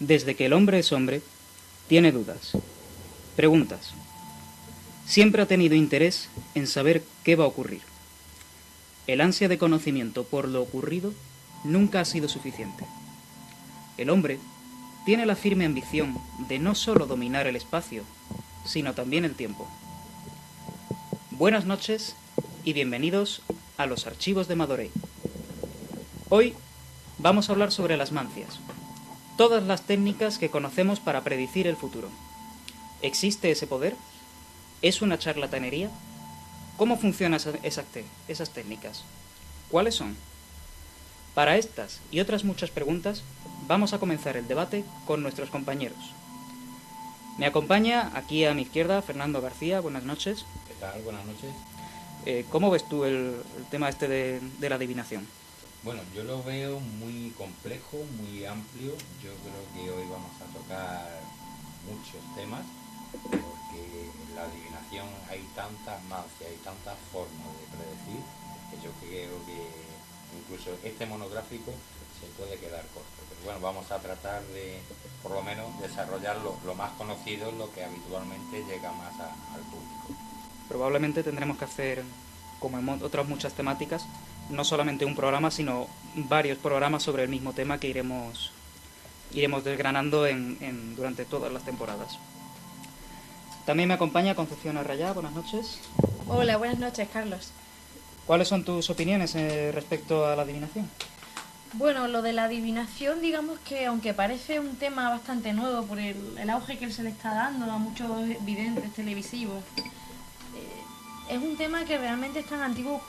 Desde que el hombre es hombre, tiene dudas, preguntas. Siempre ha tenido interés en saber qué va a ocurrir. El ansia de conocimiento por lo ocurrido nunca ha sido suficiente. El hombre tiene la firme ambición de no solo dominar el espacio, sino también el tiempo. Buenas noches y bienvenidos a los archivos de Madorey. Hoy vamos a hablar sobre las mancias, todas las técnicas que conocemos para predecir el futuro. ¿Existe ese poder? ¿Es una charlatanería? ¿Cómo funcionan esas técnicas? ¿Cuáles son? Para estas y otras muchas preguntas, vamos a comenzar el debate con nuestros compañeros. Me acompaña aquí a mi izquierda Fernando García. Buenas noches. ¿Qué tal? Buenas noches. ¿Cómo ves tú el tema de la adivinación? Bueno, yo lo veo muy complejo, muy amplio. Yo creo que hoy vamos a tocar muchos temas, porque en la adivinación hay tantas mancias, hay tantas formas de predecir, que yo creo que incluso este monográfico se puede quedar corto. Pero bueno, vamos a tratar de, por lo menos, desarrollar lo más conocido, lo que habitualmente llega más al público. Probablemente tendremos que hacer, como en otras muchas temáticas, no solamente un programa, sino varios programas sobre el mismo tema que iremos desgranando durante todas las temporadas. También me acompaña Concepción Arrayá. Buenas noches. Hola, buenas noches, Carlos. ¿Cuáles son tus opiniones respecto a la adivinación? Bueno, lo de la adivinación, digamos que aunque parece un tema bastante nuevo por el auge que se le está dando a muchos videntes televisivos, es un tema que realmente es tan antiguo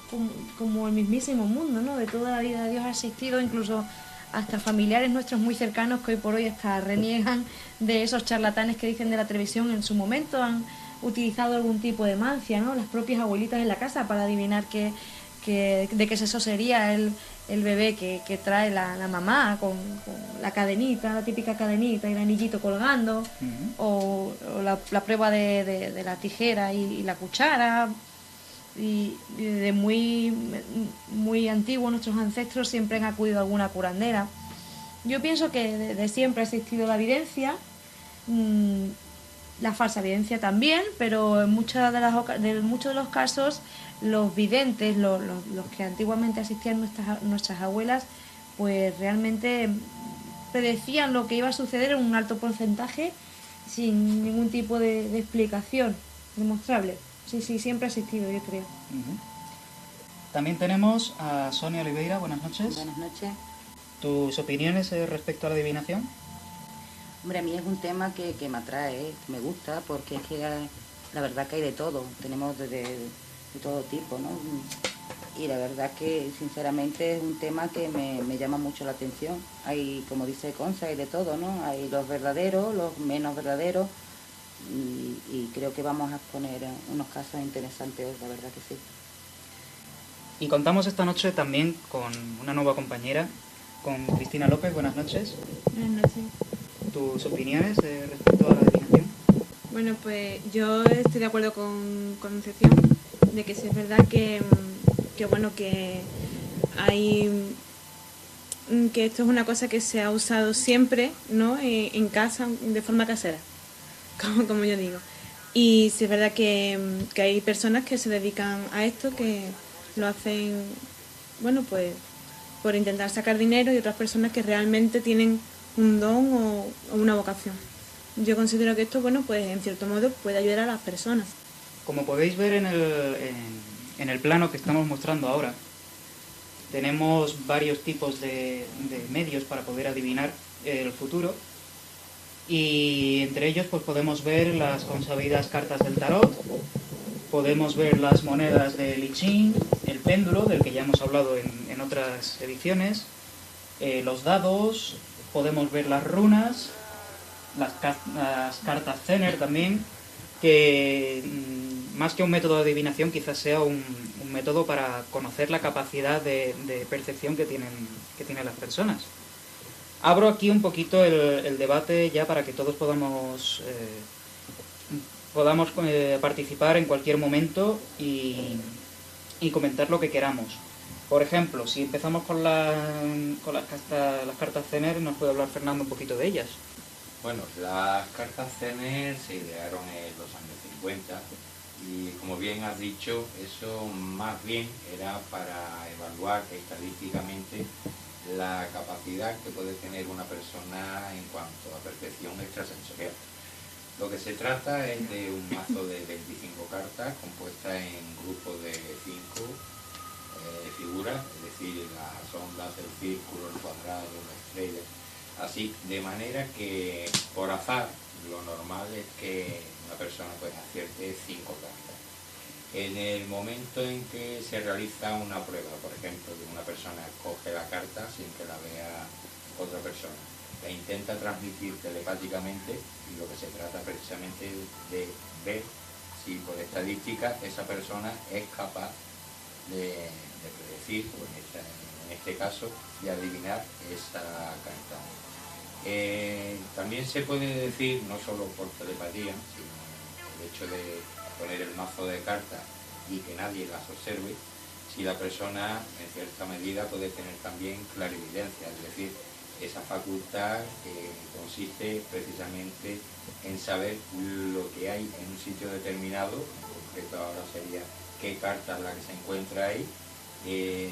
como el mismísimo mundo, ¿no? De toda la vida Dios ha existido, incluso hasta familiares nuestros muy cercanos que hoy por hoy hasta reniegan de esos charlatanes que dicen de la televisión. En su momento han utilizado algún tipo de mancia, ¿no? Las propias abuelitas en la casa para adivinar de qué sexo sería el bebé que trae la mamá con la cadenita, la típica cadenita y el anillito colgando, o la prueba de la tijera y la cuchara. Y de muy antiguo nuestros ancestros siempre han acudido a alguna curandera. Yo pienso que de siempre ha existido la evidencia, la falsa evidencia también, pero en muchos de los casos los videntes, los que antiguamente asistían nuestras abuelas, pues realmente predecían lo que iba a suceder en un alto porcentaje sin ningún tipo de explicación demostrable. Sí, siempre ha existido, yo creo. También tenemos a Sonia Oliveira. Buenas noches. Buenas noches. ¿Tus opiniones respecto a la adivinación? Hombre, a mí es un tema que me atrae, me gusta, porque es que la verdad que hay de todo, tenemos de todo tipo, ¿no? Y la verdad que sinceramente es un tema que me llama mucho la atención. Hay, como dice Consa, hay de todo, ¿no? Hay los verdaderos, los menos verdaderos, y creo que vamos a exponer unos casos interesantes, la verdad que sí. Y contamos esta noche también con una nueva compañera, con Cristina López. Buenas noches. Buenas noches. ¿Tus opiniones respecto a la adivinación? Bueno, pues yo estoy de acuerdo con Concepción, de que sí es verdad que hay que esto es una cosa que se ha usado siempre, ¿no? En casa, de forma casera, como yo digo. Y sí es verdad que hay personas que se dedican a esto, que lo hacen, bueno, pues por intentar sacar dinero, y otras personas que realmente tienen un don o una vocación. Yo considero que esto, bueno, pues en cierto modo puede ayudar a las personas. Como podéis ver en el plano que estamos mostrando ahora, tenemos varios tipos de medios para poder adivinar el futuro, y entre ellos pues podemos ver las consabidas cartas del tarot, podemos ver las monedas del I Ching, el péndulo, del que ya hemos hablado en otras ediciones, los dados, podemos ver las runas, las cartas Zener también, que más que un método de adivinación quizás sea un método para conocer la capacidad de percepción que tienen las personas. Abro aquí un poquito el debate ya para que todos podamos participar en cualquier momento y comentar lo que queramos. Por ejemplo, si empezamos con las cartas Zener, nos puede hablar Fernando un poquito de ellas. Bueno, las cartas Zener se idearon en los años 50 y, como bien has dicho, eso más bien era para evaluar estadísticamente la capacidad que puede tener una persona en cuanto a percepción extrasensorial. Lo que se trata es de un mazo de 25 cartas compuestas en grupos de 5 figuras, es decir, las ondas, el círculo, el cuadrado, la estrella, así, de manera que por azar lo normal es que una persona pues acierte 5 cartas. En el momento en que se realiza una prueba, por ejemplo, que una persona coge la carta sin que la vea otra persona, la intenta transmitir telepáticamente, y lo que se trata precisamente de ver si por estadística esa persona es capaz de predecir, o en este caso, de adivinar esa carta. También se puede decir, no solo por telepatía, sino el hecho de poner el mazo de cartas y que nadie las observe, si la persona en cierta medida puede tener también clarividencia, es decir, esa facultad que consiste precisamente en saber lo que hay en un sitio determinado, en concreto ahora sería qué carta es la que se encuentra ahí,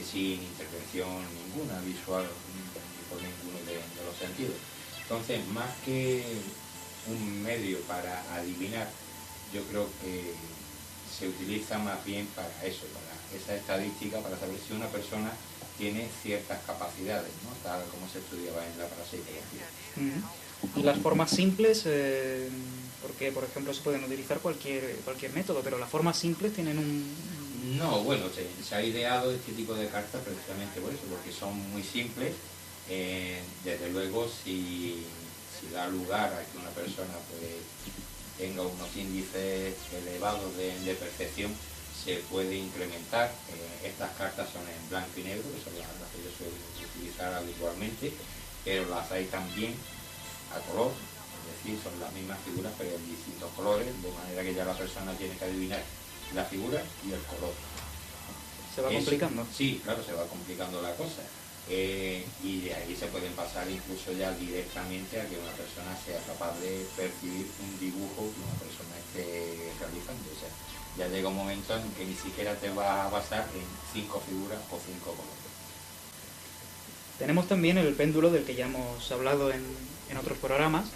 sin intervención ninguna, visual, ni por ninguno de los sentidos. Entonces, más que un medio para adivinar, yo creo que se utiliza más bien para eso, para esa estadística, para saber si una persona tiene ciertas capacidades, ¿no? Tal como se estudiaba en la parapsicología. Y las formas simples, porque por ejemplo se pueden utilizar cualquier método, pero las formas simples tienen un... No, bueno, se ha ideado este tipo de cartas precisamente por eso, porque son muy simples. Desde luego, si da lugar a que una persona pues tenga unos índices elevados de percepción, se puede incrementar. Estas cartas son en blanco y negro, que son las que yo suelo utilizar habitualmente, pero las hay también a color, es decir, son las mismas figuras pero en distintos colores, de manera que ya la persona tiene que adivinar la figura y el color. ¿Se va complicando? Sí, claro, se va complicando la cosa. Y de ahí se pueden pasar incluso ya directamente a que una persona sea capaz de percibir un dibujo que una persona esté realizando. O sea, ya llega un momento en que ni siquiera te vas a basar en 5 figuras o 5 colores. Tenemos también el péndulo del que ya hemos hablado en otros programas,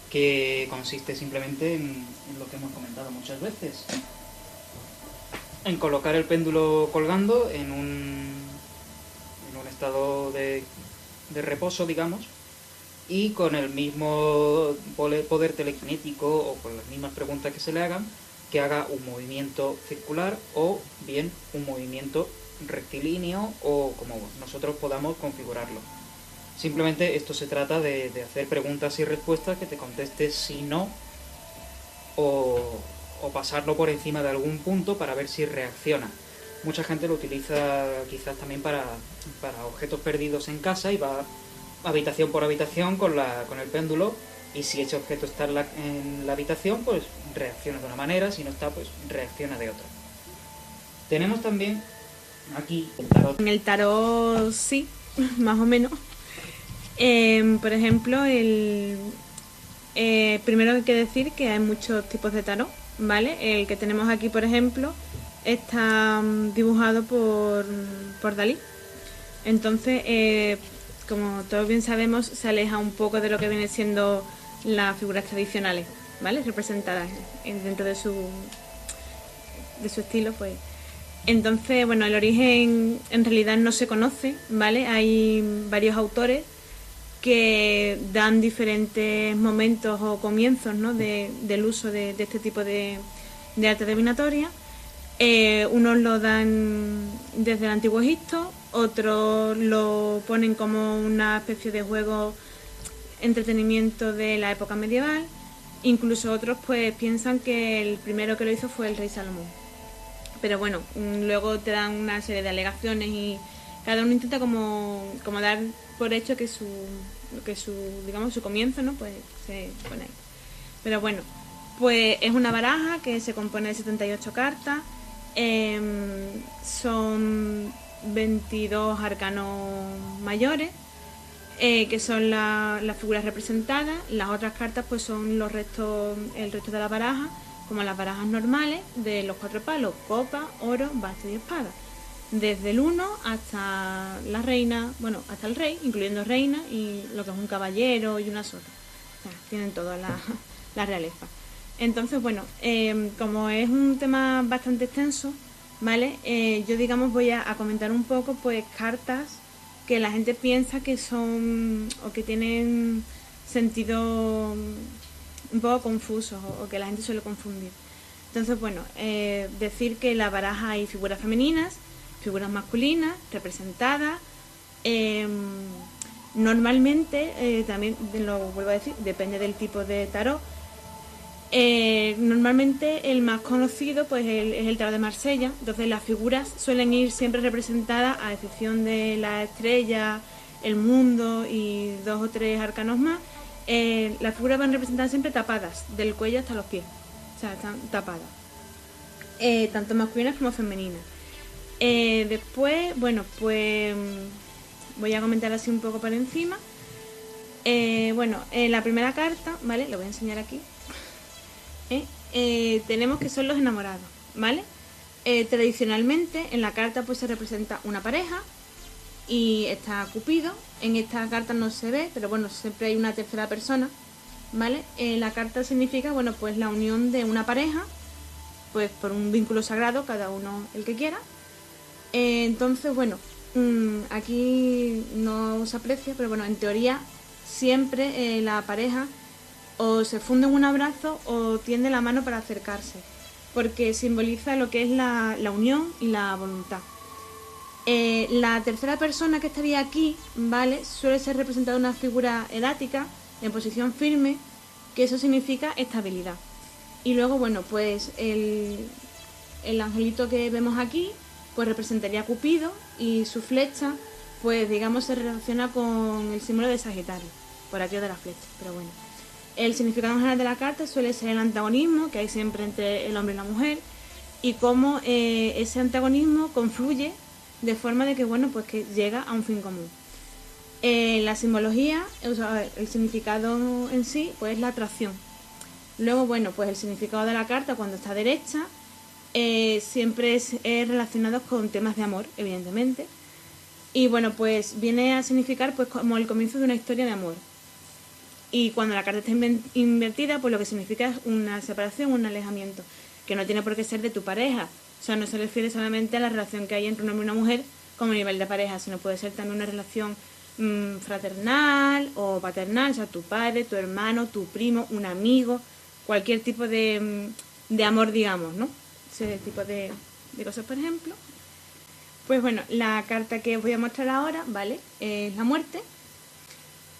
que consiste simplemente en lo que hemos comentado muchas veces, en colocar el péndulo colgando en un estado de reposo, digamos, y con el mismo poder telequinético o con las mismas preguntas que se le hagan, que haga un movimiento circular o bien un movimiento rectilíneo o como nosotros podamos configurarlo. Simplemente esto se trata de hacer preguntas y respuestas que te contestes sí, no, o pasarlo por encima de algún punto para ver si reacciona. Mucha gente lo utiliza quizás también para objetos perdidos en casa y va habitación por habitación con el péndulo, y si ese objeto está en la habitación, pues reacciona de una manera, si no está, pues reacciona de otra. Tenemos también aquí el tarot. En el tarot sí, más o menos. Por ejemplo, primero hay que decir que hay muchos tipos de tarot, ¿vale? El que tenemos aquí, por ejemplo, está dibujado por Dalí. Entonces, como todos bien sabemos, se aleja un poco de lo que viene siendo las figuras tradicionales, ¿vale? Representadas dentro de su estilo, pues. Entonces, bueno, el origen en realidad no se conoce, ¿vale? Hay varios autores que dan diferentes momentos o comienzos, ¿no? del uso de este tipo de arte divinatoria. Unos lo dan desde el Antiguo Egipto, otros lo ponen como una especie de juego entretenimiento de la época medieval, incluso otros pues piensan que el primero que lo hizo fue el rey Salomón. Pero bueno, luego te dan una serie de alegaciones y cada uno intenta como dar por hecho que su comienzo, ¿no? Pues se pone ahí. Pero bueno, pues es una baraja que se compone de 78 cartas. Son 22 arcanos mayores, que son las figuras representadas. Las otras cartas pues son el resto de la baraja, como las barajas normales de los 4 palos: copa, oro, bastos y espada. Desde el 1 hasta la reina, bueno, hasta el rey, incluyendo reina y lo que es un caballero y una sota. O sea, tienen toda la realeza. Entonces, bueno, como es un tema bastante extenso, ¿vale? Yo, digamos, voy a comentar un poco, pues, cartas que la gente piensa que son o que tienen sentido un poco confusos o que la gente suele confundir. Entonces, bueno, decir que en la baraja hay figuras femeninas, figuras masculinas, representadas. Normalmente, también lo vuelvo a decir, depende del tipo de tarot. Normalmente el más conocido pues es el tarot de Marsella. Entonces las figuras suelen ir siempre representadas, a excepción de la estrella, el mundo y 2 o 3 arcanos más. Las figuras van representadas siempre tapadas, del cuello hasta los pies. O sea, están tapadas, tanto masculinas como femeninas. Después, bueno, pues voy a comentar así un poco por encima. La primera carta, ¿vale? Lo voy a enseñar aquí. Tenemos que son los enamorados, ¿vale? Tradicionalmente en la carta pues se representa una pareja y está Cupido. En esta carta no se ve, pero bueno, siempre hay una tercera persona, ¿vale? La carta significa, bueno, pues la unión de una pareja, pues por un vínculo sagrado, cada uno el que quiera. Entonces, bueno, aquí no se aprecia, pero bueno, en teoría siempre la pareja o se funde en un abrazo o tiende la mano para acercarse, porque simboliza lo que es la unión y la voluntad. La tercera persona que estaría aquí, ¿vale? Suele ser representada una figura edática en posición firme, que eso significa estabilidad. Y luego, bueno, pues el angelito que vemos aquí pues representaría a Cupido, y su flecha pues digamos se relaciona con el símbolo de Sagitario, por aquello de la flecha, pero bueno. El significado general de la carta suele ser el antagonismo que hay siempre entre el hombre y la mujer, y cómo ese antagonismo confluye de forma de que, bueno, pues que llega a un fin común. La simbología, o sea, el significado en sí, pues es la atracción. Luego, bueno, pues el significado de la carta cuando está derecha siempre es relacionado con temas de amor, evidentemente. Y bueno, pues viene a significar pues como el comienzo de una historia de amor. Y cuando la carta está invertida, pues lo que significa es una separación, un alejamiento, que no tiene por qué ser de tu pareja. O sea, no se refiere solamente a la relación que hay entre un hombre y una mujer como nivel de pareja, sino puede ser también una relación fraternal o paternal, o sea, tu padre, tu hermano, tu primo, un amigo, cualquier tipo de amor, digamos, ¿no? Ese tipo de cosas, por ejemplo. Pues bueno, la carta que os voy a mostrar ahora, ¿vale? Es la muerte.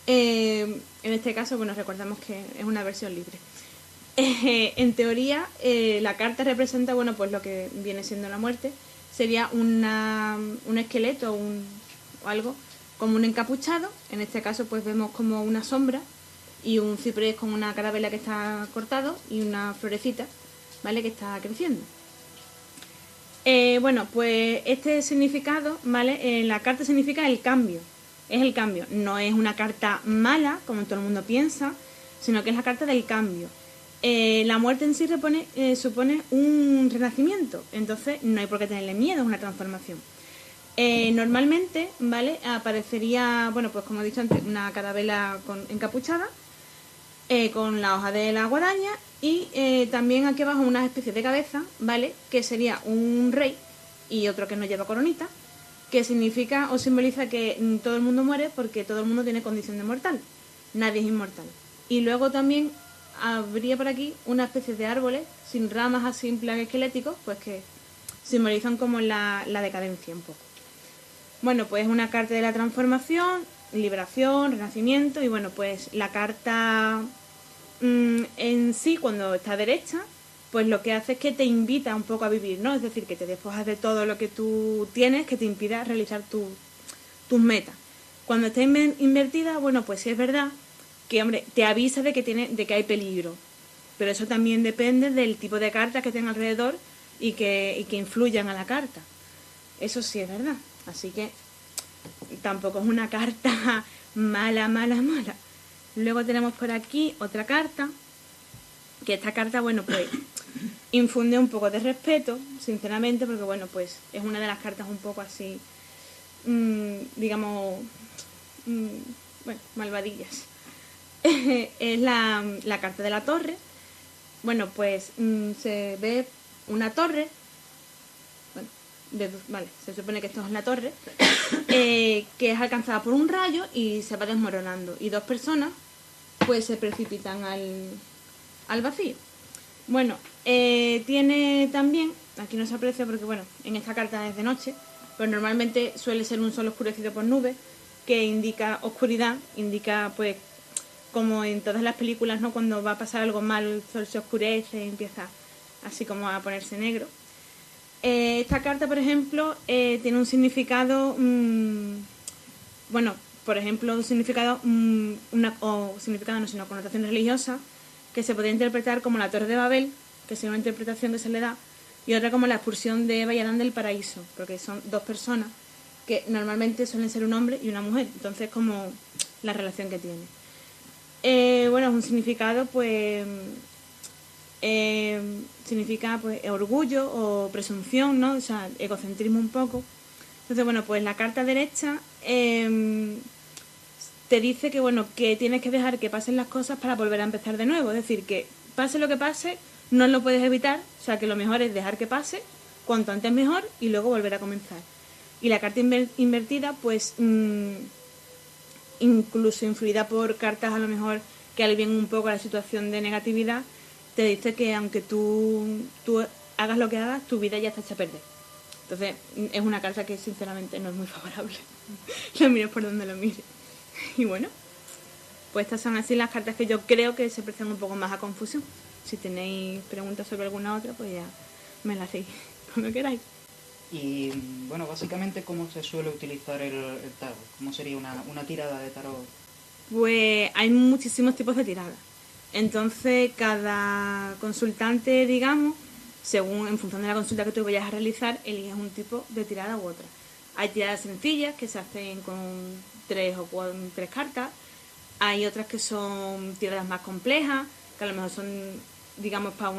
En este caso, bueno, recordamos que es una versión libre. En teoría, la carta representa, bueno, pues lo que viene siendo la muerte. Sería un esqueleto o algo como un encapuchado. En este caso, pues vemos como una sombra y un ciprés con una carabela que está cortado y una florecita, ¿vale? Que está creciendo. Bueno, pues este significado, ¿vale? La carta significa el cambio. Es el cambio. No es una carta mala, como todo el mundo piensa, sino que es la carta del cambio. La muerte en sí supone un renacimiento, entonces no hay por qué tenerle miedo, es una transformación. Normalmente, ¿vale? Aparecería, bueno, pues como he dicho antes, una carabela encapuchada, con la hoja de la guadaña, y también aquí abajo una especie de cabeza, ¿vale? Que sería un rey y otro que no lleva coronita, que significa o simboliza que todo el mundo muere porque todo el mundo tiene condición de mortal, nadie es inmortal. Y luego también habría por aquí una especie de árboles sin ramas, así en plan esqueléticos, pues que simbolizan como la decadencia un poco. Bueno, pues una carta de la transformación, liberación, renacimiento, y bueno, pues la carta en sí, cuando está derecha, pues lo que hace es que te invita un poco a vivir, ¿no? Es decir, que te despojas de todo lo que tú tienes, que te impida realizar tus metas. Cuando está invertida, bueno, pues sí es verdad que, hombre, te avisa de que hay peligro, pero eso también depende del tipo de cartas que tenga alrededor y que influyan a la carta. Eso sí es verdad. Así que tampoco es una carta mala, mala, mala. Luego tenemos por aquí otra carta, que esta carta, bueno, pues infunde un poco de respeto, sinceramente, porque, bueno, pues es una de las cartas un poco así, digamos, bueno, malvadillas. Es la carta de la torre. Bueno, pues se ve una torre. Bueno, vale, se supone que esto es la torre, que es alcanzada por un rayo y se va desmoronando. Y dos personas, pues se precipitan al vacío. Bueno, tiene también, aquí no se aprecia porque, bueno, en esta carta es de noche, pero normalmente suele ser un sol oscurecido por nubes, que indica oscuridad, indica, pues, como en todas las películas, ¿no? Cuando va a pasar algo mal, el sol se oscurece y empieza así como a ponerse negro. Esta carta, por ejemplo, tiene un significado, bueno, por ejemplo, un significado, significado no, sino connotación religiosa, que se podría interpretar como la Torre de Babel, que es una interpretación que se le da, y otra como la expulsión de Eva y Adán del paraíso, porque son dos personas que normalmente suelen ser un hombre y una mujer, entonces como la relación que tiene. Bueno, es un significado, pues, significa pues orgullo o presunción, ¿no? O sea, egocentrismo un poco. Entonces, bueno, pues la carta derecha te dice que, bueno, que tienes que dejar que pasen las cosas para volver a empezar de nuevo. Es decir, que pase lo que pase, no lo puedes evitar, o sea, que lo mejor es dejar que pase, cuanto antes mejor, y luego volver a comenzar. Y la carta invertida, pues, incluso influida por cartas a lo mejor que alivien un poco la situación de negatividad, te dice que aunque tú hagas lo que hagas, tu vida ya está hecha a perder. Entonces, es una carta que sinceramente no es muy favorable. Lo mires por donde lo mires. Y bueno, pues estas son así las cartas que yo creo que se prestan un poco más a confusión. Si tenéis preguntas sobre alguna otra, pues ya me las hacéis cuando queráis. Y bueno, básicamente, ¿cómo se suele utilizar el tarot? ¿Cómo sería una tirada de tarot? Pues hay muchísimos tipos de tiradas. Entonces, cada consultante, digamos, según en función de la consulta que tú vayas a realizar, eliges un tipo de tirada u otra. Hay tiradas sencillas que se hacen con 3 cartas. Hay otras que son tiradas más complejas, que a lo mejor son, digamos, para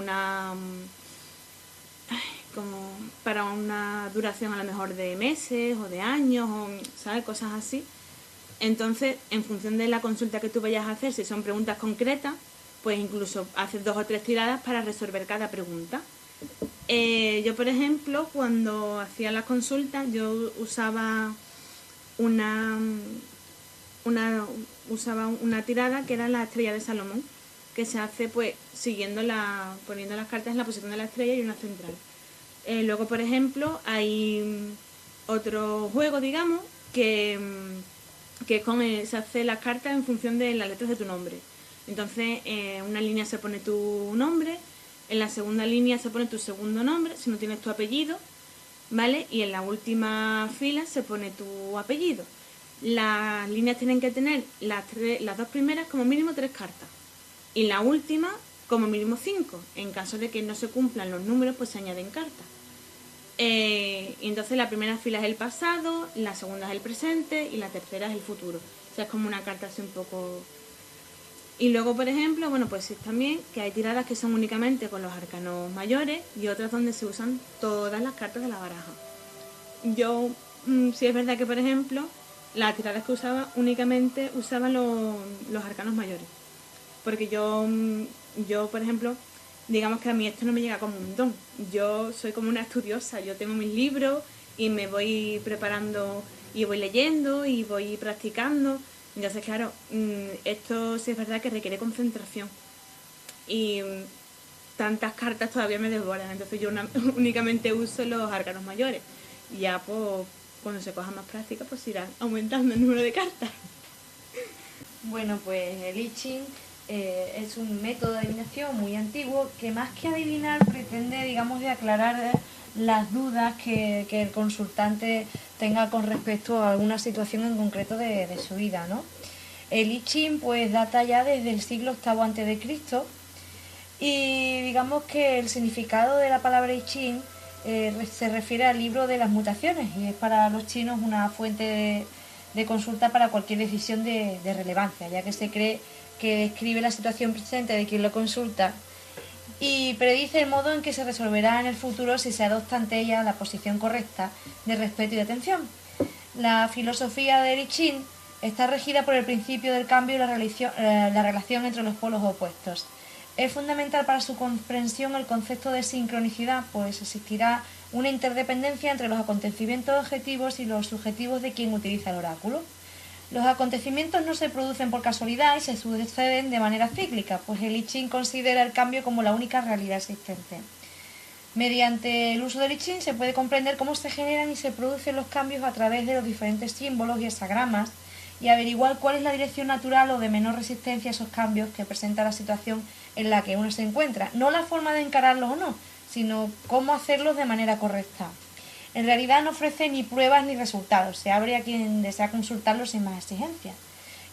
una duración a lo mejor de meses o de años, o, ¿sabes? Cosas así. Entonces, en función de la consulta que tú vayas a hacer, si son preguntas concretas, pues incluso haces 2 o 3 tiradas para resolver cada pregunta. Yo, por ejemplo, cuando hacía las consultas, yo usaba una tirada que era la estrella de Salomón, que se hace pues poniendo las cartas en la posición de la estrella y una central. Luego, por ejemplo, hay otro juego, digamos, que se hace las cartas en función de las letras de tu nombre. Entonces, en una línea se pone tu nombre, en la segunda línea se pone tu segundo nombre, si no tienes tu apellido, ¿vale? Y en la última fila se pone tu apellido. Las líneas tienen que tener las 2 primeras como mínimo 3 cartas y la última como mínimo 5. En caso de que no se cumplan los números, pues se añaden cartas. Y entonces la primera fila es el pasado, la segunda es el presente y la tercera es el futuro. O sea, es como una carta así un poco... Y luego, por ejemplo, bueno, pues sí, también que hay tiradas que son únicamente con los arcanos mayores y otras donde se usan todas las cartas de la baraja. Yo, sí es verdad que, por ejemplo, las tiradas que usaba únicamente usaba los arcanos mayores. Porque yo, por ejemplo, digamos que a mí esto no me llega como un don. Yo soy como una estudiosa, yo tengo mis libros y me voy preparando y voy leyendo y voy practicando. Entonces, claro, esto sí es verdad que requiere concentración. Y tantas cartas todavía me devoran. Entonces yo únicamente uso los arcanos mayores. Y ya, pues, cuando se coja más práctica, pues irá aumentando el número de cartas. Bueno, pues el I Ching es un método de adivinación muy antiguo que más que adivinar pretende, digamos, de aclarar las dudas que el consultante tenga con respecto a alguna situación en concreto de su vida, ¿no? El I Ching pues data ya desde el siglo VIII a.C. y digamos que el significado de la palabra I Ching se refiere al libro de las mutaciones y es para los chinos una fuente de consulta para cualquier decisión de relevancia, ya que se cree que describe la situación presente de quien lo consulta y predice el modo en que se resolverá en el futuro si se adopta ante ella la posición correcta de respeto y de atención. La filosofía de I Ching está regida por el principio del cambio y la relación entre los polos opuestos. Es fundamental para su comprensión el concepto de sincronicidad, pues existirá una interdependencia entre los acontecimientos objetivos y los subjetivos de quien utiliza el oráculo. Los acontecimientos no se producen por casualidad y se suceden de manera cíclica, pues el I Ching considera el cambio como la única realidad existente. Mediante el uso del I Ching se puede comprender cómo se generan y se producen los cambios a través de los diferentes símbolos y hexagramas y averiguar cuál es la dirección natural o de menor resistencia a esos cambios que presenta la situación en la que uno se encuentra. No la forma de encararlos o no, sino cómo hacerlos de manera correcta. En realidad no ofrece ni pruebas ni resultados, se abre a quien desea consultarlo sin más exigencias.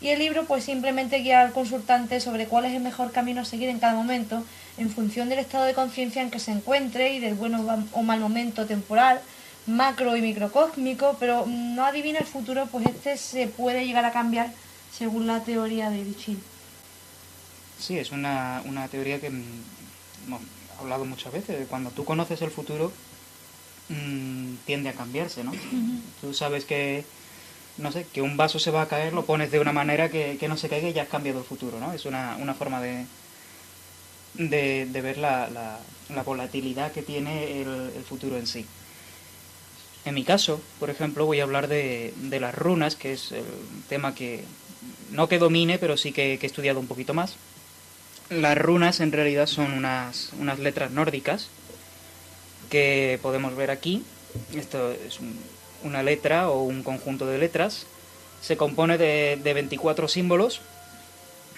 Y el libro pues simplemente guía al consultante sobre cuál es el mejor camino a seguir en cada momento, en función del estado de conciencia en que se encuentre y del buen o mal momento temporal, macro y microcósmico, pero no adivina el futuro, pues este se puede llegar a cambiar según la teoría de I Ching. Sí, es una teoría que hemos hablado muchas veces. Cuando tú conoces el futuro, tiende a cambiarse, ¿no? Tú sabes que, no sé, que un vaso se va a caer, lo pones de una manera que no se caiga y ya has cambiado el futuro, ¿no? Es una forma de ver la volatilidad que tiene el futuro en sí. En mi caso, por ejemplo, voy a hablar de las runas, que es el tema que no que domine, pero sí que he estudiado un poquito más. Las runas en realidad son unas letras nórdicas que podemos ver aquí. Esto es una letra o un conjunto de letras. Se compone de 24 símbolos.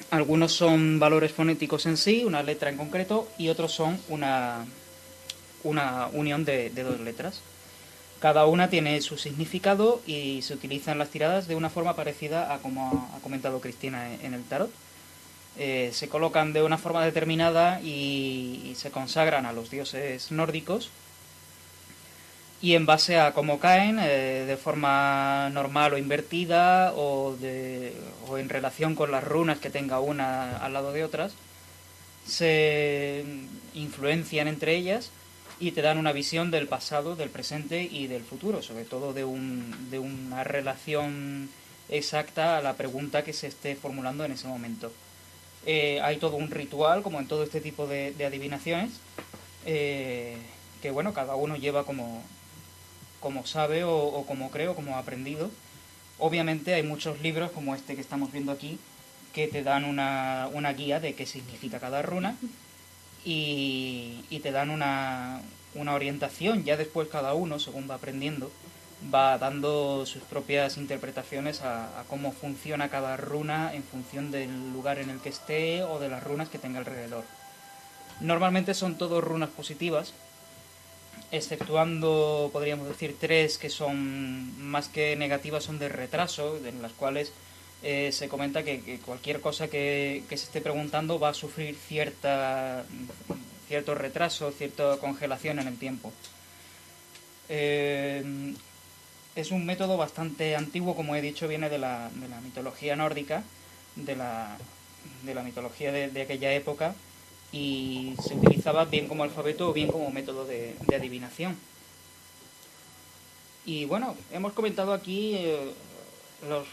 Algunos son valores fonéticos en sí, una letra en concreto, y otros son una unión de dos letras. Cada una tiene su significado y se utilizan las tiradas de una forma parecida a como ha comentado Cristina en el tarot. Se colocan de una forma determinada y se consagran a los dioses nórdicos, y en base a cómo caen, de forma normal o invertida o en relación con las runas que tenga una al lado de otras, se influencian entre ellas y te dan una visión del pasado, del presente y del futuro, sobre todo de una relación exacta a la pregunta que se esté formulando en ese momento. Hay todo un ritual, como en todo este tipo de adivinaciones, que bueno, cada uno lleva como sabe o como cree o como ha aprendido. Obviamente hay muchos libros como este que estamos viendo aquí que te dan una guía de qué significa cada runa y te dan una orientación. Ya después cada uno, según va aprendiendo, va dando sus propias interpretaciones a cómo funciona cada runa en función del lugar en el que esté o de las runas que tenga alrededor. Normalmente son todas runas positivas, exceptuando, podríamos decir, 3 que son más que negativas, son de retraso, en las cuales se comenta que cualquier cosa que se esté preguntando va a sufrir cierto retraso, cierta congelación en el tiempo. Es un método bastante antiguo, como he dicho, viene de la mitología nórdica, de la mitología de aquella época, y se utilizaba bien como alfabeto o bien como método de adivinación. Y bueno, hemos comentado aquí las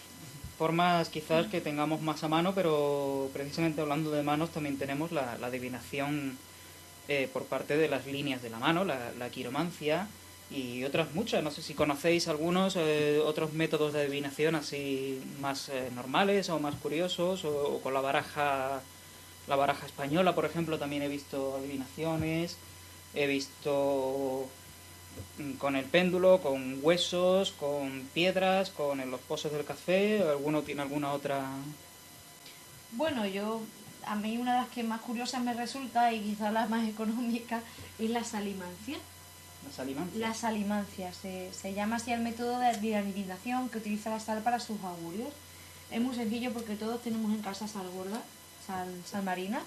formas quizás que tengamos más a mano, pero precisamente hablando de manos también tenemos la adivinación por parte de las líneas de la mano, la quiromancia y otras muchas. No sé si conocéis algunos otros métodos de adivinación así más normales o más curiosos, o con la baraja española, por ejemplo, también he visto adivinaciones, he visto con el péndulo, con huesos, con piedras, con los pozos del café. ¿Alguno tiene alguna otra? Bueno, a mí una de las que más curiosas me resulta y quizá la más económica es la salimancia. ¿La salimancia? La salimancia, se llama así el método de adivinación que utiliza la sal para sus augurios. Es muy sencillo porque todos tenemos en casa sal gorda, sal marina,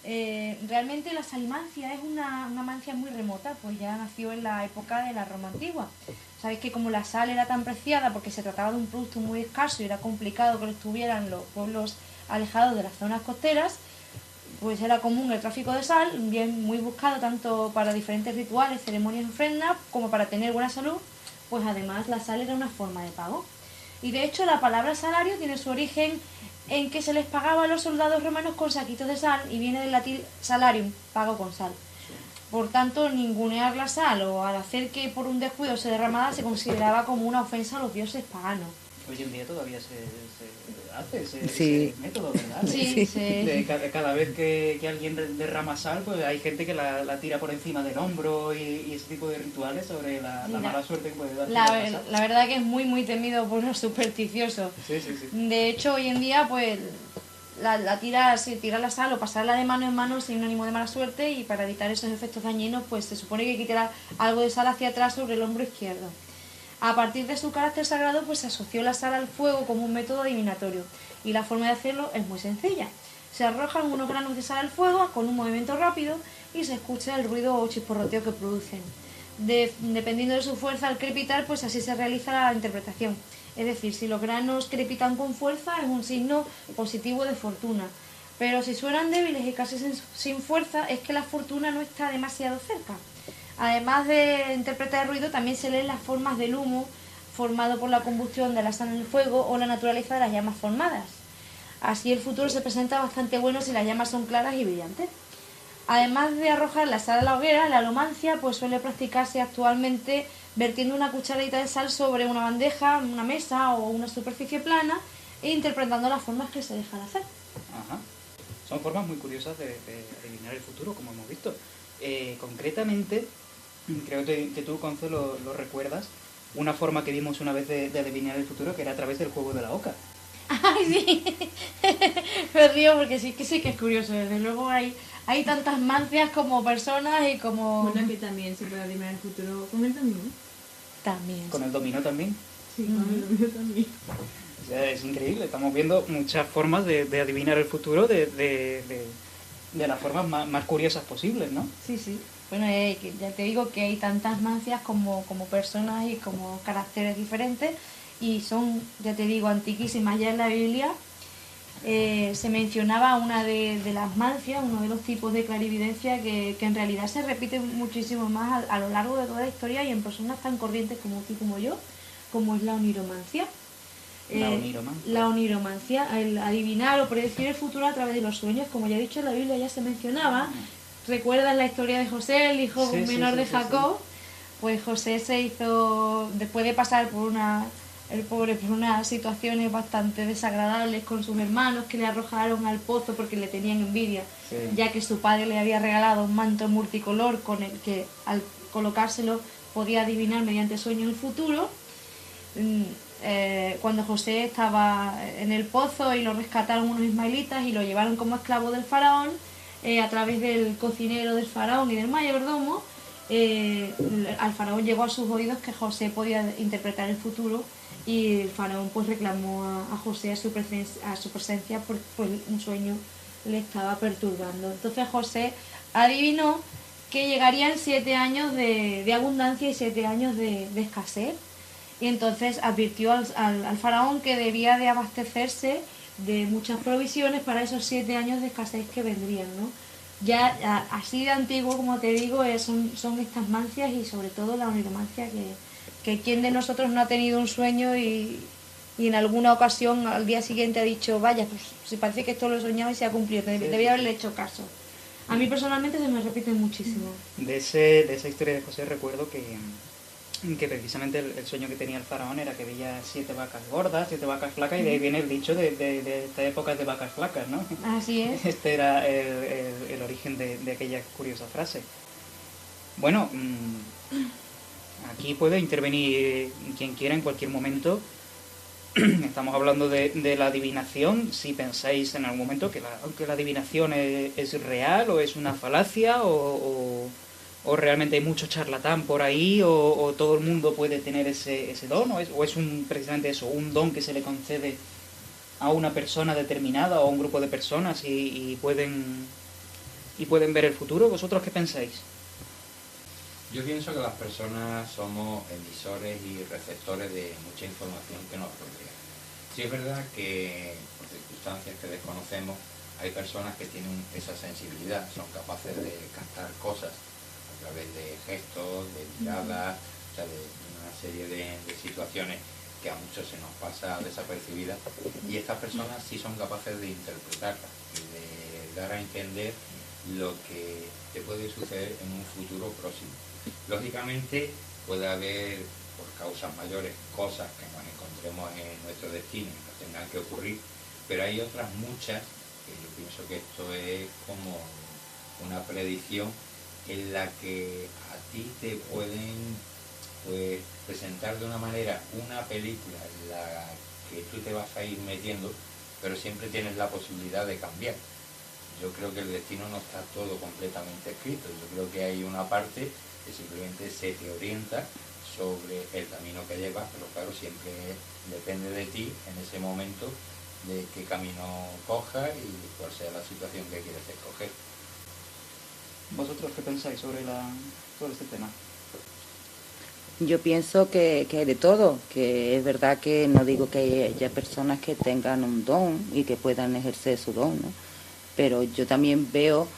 Realmente la salimancia es una mancia muy remota, pues ya nació en la época de la Roma antigua. Sabéis que como la sal era tan preciada porque se trataba de un producto muy escaso y era complicado que lo estuvieran los pueblos alejados de las zonas costeras, pues era común el tráfico de sal, bien muy buscado tanto para diferentes rituales, ceremonias y ofrendas, como para tener buena salud, pues además la sal era una forma de pago. Y de hecho la palabra salario tiene su origen en que se les pagaba a los soldados romanos con saquitos de sal y viene del latín salarium, pago con sal. Por tanto, ningunear la sal o al hacer que por un descuido se derramara se consideraba como una ofensa a los dioses paganos. Hoy en día todavía se hace Sí. ese método, ¿verdad? Sí, sí. Cada vez que alguien derrama sal, pues hay gente que la tira por encima del hombro y ese tipo de rituales sobre la mala suerte que puede dar. La verdad que es muy, muy temido por los supersticiosos. Sí, sí, sí. De hecho, hoy en día, pues, tirar la sal o pasarla de mano en mano sin ánimo de mala suerte, y para evitar esos efectos dañinos, pues se supone que hay que tirar algo de sal hacia atrás sobre el hombro izquierdo. A partir de su carácter sagrado, pues se asoció la sal al fuego como un método adivinatorio, y la forma de hacerlo es muy sencilla. Se arrojan unos granos de sal al fuego con un movimiento rápido y se escucha el ruido o chisporroteo que producen. Dependiendo de su fuerza al crepitar, pues así se realiza la interpretación. Es decir, si los granos crepitan con fuerza es un signo positivo de fortuna, pero si suenan débiles y casi sin fuerza es que la fortuna no está demasiado cerca. Además de interpretar el ruido, también se leen las formas del humo formado por la combustión de la sal en el fuego o la naturaleza de las llamas formadas. Así el futuro se presenta bastante bueno si las llamas son claras y brillantes. Además de arrojar la sal a la hoguera, la alomancia pues suele practicarse actualmente vertiendo una cucharadita de sal sobre una bandeja, una mesa o una superficie plana e interpretando las formas que se dejan hacer. Ajá. Son formas muy curiosas de adivinar el futuro, como hemos visto. Concretamente, creo que tú, Conce, lo recuerdas, una forma que vimos una vez de adivinar el futuro, que era a través del juego de la oca. ¡Ay, sí! Me río porque sí que es curioso. Desde luego hay tantas mancias como personas y como... Bueno, que también se puede adivinar el futuro con el dominó. También. ¿Con el dominó también? Sí, con el dominó también. O sea, es increíble, estamos viendo muchas formas de adivinar el futuro de las formas más curiosas posibles, ¿no? Sí, sí. Bueno, que ya te digo que hay tantas mancias como personas y como caracteres diferentes, y son, ya te digo, antiquísimas. Ya en la Biblia se mencionaba una de las mancias, uno de los tipos de clarividencia que en realidad se repite muchísimo más a lo largo de toda la historia y en personas tan corrientes como tú como yo, como es la oniromancia. La oniromancia, el adivinar o predecir el futuro a través de los sueños, como ya he dicho, en la Biblia ya se mencionaba. ¿Recuerdas la historia de José, el hijo menor de Jacob? Pues José se hizo, después de pasar por unas situaciones bastante desagradables con sus hermanos, que le arrojaron al pozo porque le tenían envidia, ya que su padre le había regalado un manto multicolor con el que al colocárselo podía adivinar mediante sueños el futuro. Cuando José estaba en el pozo y lo rescataron unos ismaelitas y lo llevaron como esclavo del faraón, a través del cocinero del faraón y del mayordomo, al faraón llegó a sus oídos que José podía interpretar el futuro, y el faraón pues reclamó a José a su presencia porque pues, un sueño le estaba perturbando. Entonces José adivinó que llegarían 7 años de abundancia y 7 años de escasez, y entonces advirtió al faraón que debía de abastecerse de muchas provisiones para esos 7 años de escasez que vendrían, ¿no? Ya así de antiguo, como te digo, son estas mancias, y sobre todo la oniromancia, que quien de nosotros no ha tenido un sueño y en alguna ocasión al día siguiente ha dicho, vaya, pues si parece que esto lo he soñado y se ha cumplido, debería haberle hecho caso. A mí personalmente se me repite muchísimo. De esa historia de José recuerdo que precisamente el sueño que tenía el faraón era que veía 7 vacas gordas, 7 vacas flacas, y de ahí viene el dicho de esta época de vacas flacas, ¿no? Así es. Este era el origen de aquella curiosa frase. Bueno, aquí puede intervenir quien quiera en cualquier momento. Estamos hablando de la adivinación. Si pensáis en algún momento que la adivinación es real o es una falacia, o realmente hay mucho charlatán por ahí, o todo el mundo puede tener ese don, o es precisamente eso, un don que se le concede a una persona determinada o a un grupo de personas y pueden y pueden ver el futuro. ¿Vosotros qué pensáis? Yo pienso que las personas somos emisores y receptores de mucha información que nos rodea. Sí es verdad que por circunstancias que desconocemos hay personas que tienen esa sensibilidad, son capaces de captar cosas a través de gestos, de miradas, o sea, de una serie de situaciones que a muchos se nos pasa desapercibida, y estas personas sí son capaces de interpretarlas y de dar a entender lo que te puede suceder en un futuro próximo. Lógicamente puede haber, por causas mayores, cosas que nos encontremos en nuestro destino y nos tengan que ocurrir, pero hay otras muchas que yo pienso que esto es como una predicción en la que a ti te pueden pues presentar de una manera una película en la que tú te vas a ir metiendo, pero siempre tienes la posibilidad de cambiar. Yo creo que el destino no está todo completamente escrito, yo creo que hay una parte que simplemente se te orienta sobre el camino que llevas, pero claro, siempre depende de ti en ese momento de qué camino cojas y cuál sea la situación que quieres escoger. ¿Vosotros qué pensáis sobre este tema? Yo pienso que hay de todo, que es verdad que no digo que haya personas que tengan un don y que puedan ejercer su don, ¿no? Pero yo también veo,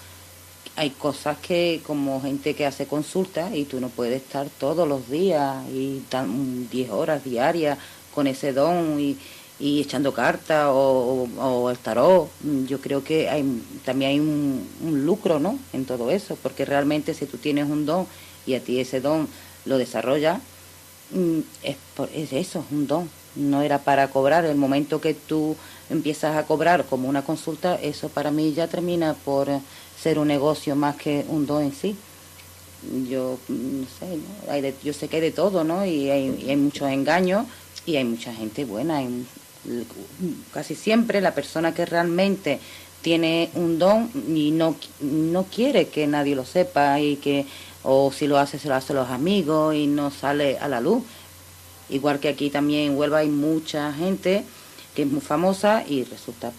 hay cosas que como gente que hace consultas y tú no puedes estar todos los días y 10 horas diarias con ese don y echando cartas o el tarot. Yo creo que también hay un lucro, ¿no?, en todo eso, porque realmente si tú tienes un don y a ti ese don lo desarrolla, es eso, es un don. No era para cobrar. El momento que tú empiezas a cobrar como una consulta, eso para mí ya termina por ser un negocio más que un don en sí. Yo no sé, ¿no? Yo sé que hay de todo, ¿no? Y hay muchos engaños y hay mucha gente buena. Casi siempre la persona que realmente tiene un don y no quiere que nadie lo sepa, o si lo hace, se lo hace a los amigos y no sale a la luz. Igual que aquí también en Huelva hay mucha gente que es muy famosa y resulta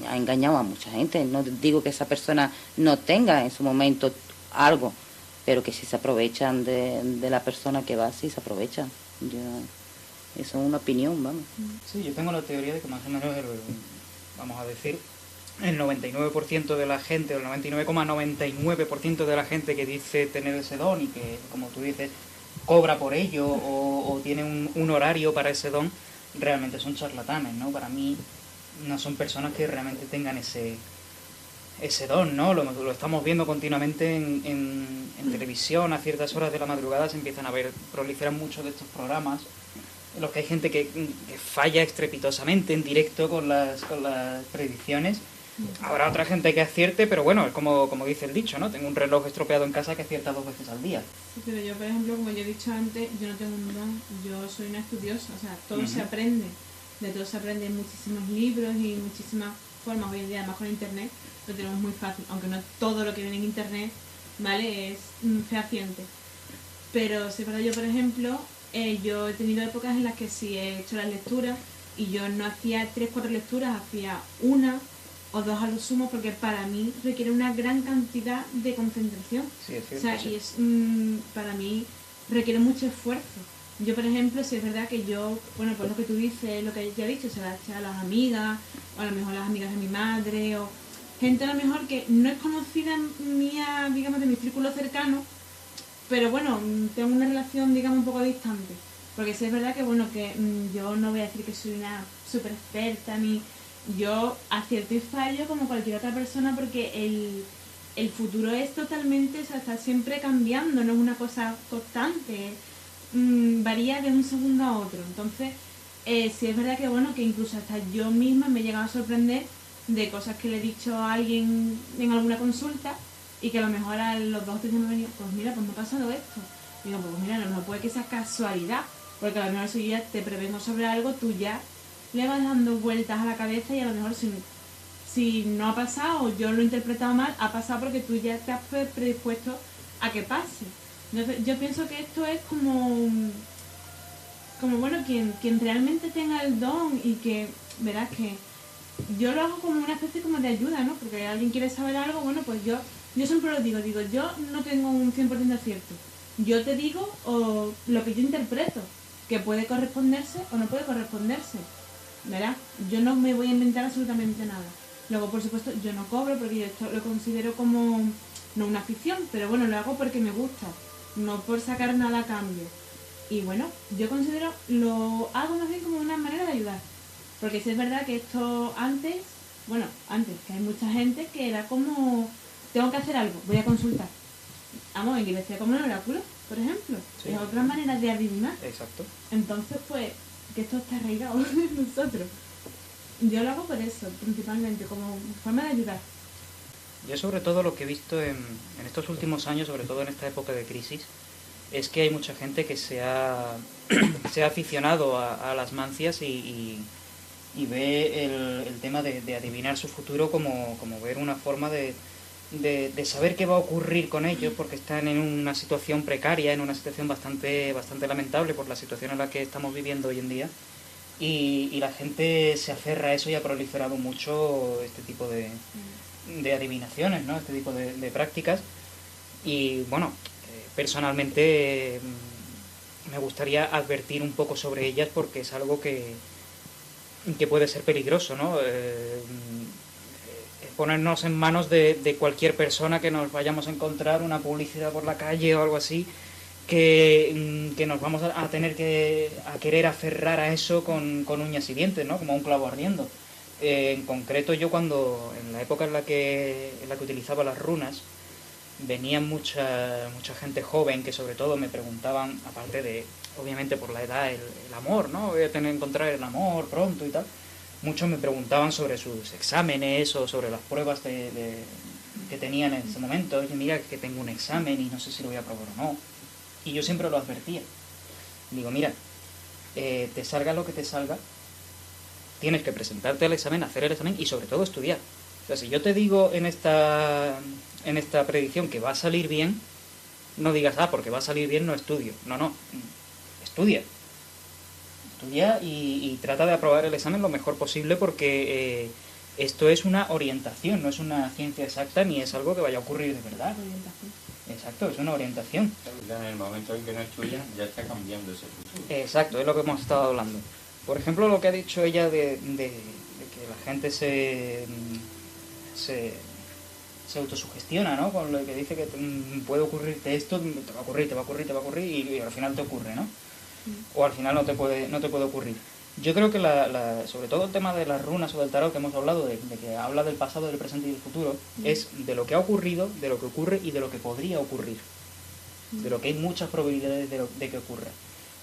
ha engañado a mucha gente. No digo que esa persona no tenga en su momento algo, pero que si se aprovechan de la persona que va, sí se aprovechan. Eso es una opinión, vamos. Sí, yo tengo la teoría de que más o menos, vamos a decir, el 99% de la gente, o el 99,99% de la gente que dice tener ese don y que, como tú dices, cobra por ello o tiene un horario para ese don, realmente son charlatanes, ¿no? Para mí no son personas que realmente tengan ese don, ¿no? Lo estamos viendo continuamente en televisión. A ciertas horas de la madrugada se empiezan a ver, proliferan muchos de estos programas en los que hay gente que falla estrepitosamente en directo con las predicciones. Habrá otra gente que acierte, pero bueno, es como dice el dicho, ¿no? Tengo un reloj estropeado en casa que acierta 2 veces al día. Sí, pero yo, por ejemplo, como yo he dicho antes, yo no tengo un don, yo soy una estudiosa, o sea, todo se aprende, de todo se aprende en muchísimos libros y muchísimas formas. Hoy en día, además con internet, lo tenemos muy fácil, aunque no todo lo que viene en internet, ¿vale?, es fehaciente. Pero sí, para yo, por ejemplo, yo he tenido épocas en las que sí he hecho las lecturas y yo no hacía 3-4 lecturas, hacía una o 2 a lo sumo, porque para mí requiere una gran cantidad de concentración. Sí, es cierto, o sea, sí. Y para mí requiere mucho esfuerzo. Yo, por ejemplo, si es verdad que yo, bueno, pues lo que tú dices, lo que ya he dicho, se la eché a las amigas, o a lo mejor las amigas de mi madre, o gente a lo mejor que no es conocida mía, digamos, de mi círculo cercano, pero bueno, tengo una relación, digamos, un poco distante. Porque sí es verdad que, bueno, que yo no voy a decir que soy una súper experta, ni yo acierto y fallo como cualquier otra persona, porque el futuro es totalmente, o sea, está siempre cambiando, no es una cosa constante, varía de un segundo a otro. Entonces, sí es verdad que, bueno, que incluso hasta yo misma me he llegado a sorprender de cosas que le he dicho a alguien en alguna consulta y que a lo mejor a los 2 o 3 días me han venido, pues mira, pues me ha pasado esto. Y digo, pues mira, a lo mejor puede que sea casualidad, porque a lo mejor si yo ya te prevengo sobre algo, tú ya le vas dando vueltas a la cabeza y a lo mejor si no ha pasado, yo lo he interpretado mal, ha pasado porque tú ya te has predispuesto a que pase. Entonces, yo pienso que esto es como bueno, quien realmente tenga el don y que, verás que yo lo hago como una especie como de ayuda, ¿no? Porque alguien quiere saber algo, bueno, pues yo siempre lo digo, yo no tengo un 100% de acierto. Yo te digo o lo que yo interpreto, que puede corresponderse o no puede corresponderse, ¿verdad? Yo no me voy a inventar absolutamente nada. Luego, por supuesto, yo no cobro porque yo esto lo considero como, no una afición, pero bueno, lo hago porque me gusta, no por sacar nada a cambio. Y bueno, yo considero, lo hago más bien como una manera de ayudar. Porque sí es verdad que esto antes, que hay mucha gente que era como, tengo que hacer algo, voy a consultar. Vamos, en Grecia como un oráculo, por ejemplo. Sí. Es otra manera de adivinar. Exacto. Entonces, pues, que esto está arraigado en nosotros. Yo lo hago por eso, principalmente, como forma de ayudar. Yo sobre todo lo que he visto en estos últimos años, sobre todo en esta época de crisis, es que hay mucha gente que se ha aficionado a las mancias y ve el tema de adivinar su futuro como ver una forma de saber qué va a ocurrir con ellos, porque están en una situación precaria, en una situación bastante lamentable por la situación en la que estamos viviendo hoy en día, y la gente se aferra a eso y ha proliferado mucho este tipo de adivinaciones, ¿no? Este tipo de prácticas. Y bueno, personalmente me gustaría advertir un poco sobre ellas porque es algo que puede ser peligroso, ¿no? Ponernos en manos de cualquier persona que nos vayamos a encontrar, una publicidad por la calle o algo así, que nos vamos a tener a querer aferrar a eso con uñas y dientes, ¿no? Como a un clavo ardiendo. En concreto, yo en la época en la que utilizaba las runas, venían mucha gente joven que sobre todo me preguntaban, aparte de, obviamente por la edad, el amor, ¿no? Voy a encontrar el amor pronto y tal. Muchos me preguntaban sobre sus exámenes o sobre las pruebas que tenían en ese momento. Oye, mira que tengo un examen y no sé si lo voy a aprobar o no. Y yo siempre lo advertía. Digo, mira, te salga lo que te salga, tienes que presentarte al examen, hacer el examen y sobre todo estudiar. O sea, si yo te digo en esta predicción que va a salir bien, no digas, porque va a salir bien no estudio. No, estudia. Estudia y trata de aprobar el examen lo mejor posible porque esto es una orientación, no es una ciencia exacta ni es algo que vaya a ocurrir de verdad. Orientación. Exacto, es una orientación. Ya en el momento en que no estudian ya está cambiando ese futuro. Exacto, es lo que hemos estado hablando. Por ejemplo, lo que ha dicho ella de que la gente se autosugestiona, ¿no? Con lo que dice que puede ocurrirte esto, te va a ocurrir y al final te ocurre, ¿no? O al final no te puede ocurrir. Yo creo que sobre todo el tema de las runas o del tarot que hemos hablado, de que habla del pasado, del presente y del futuro, es de lo que ha ocurrido, de lo que ocurre y de lo que podría ocurrir. De lo que hay muchas probabilidades de que ocurra.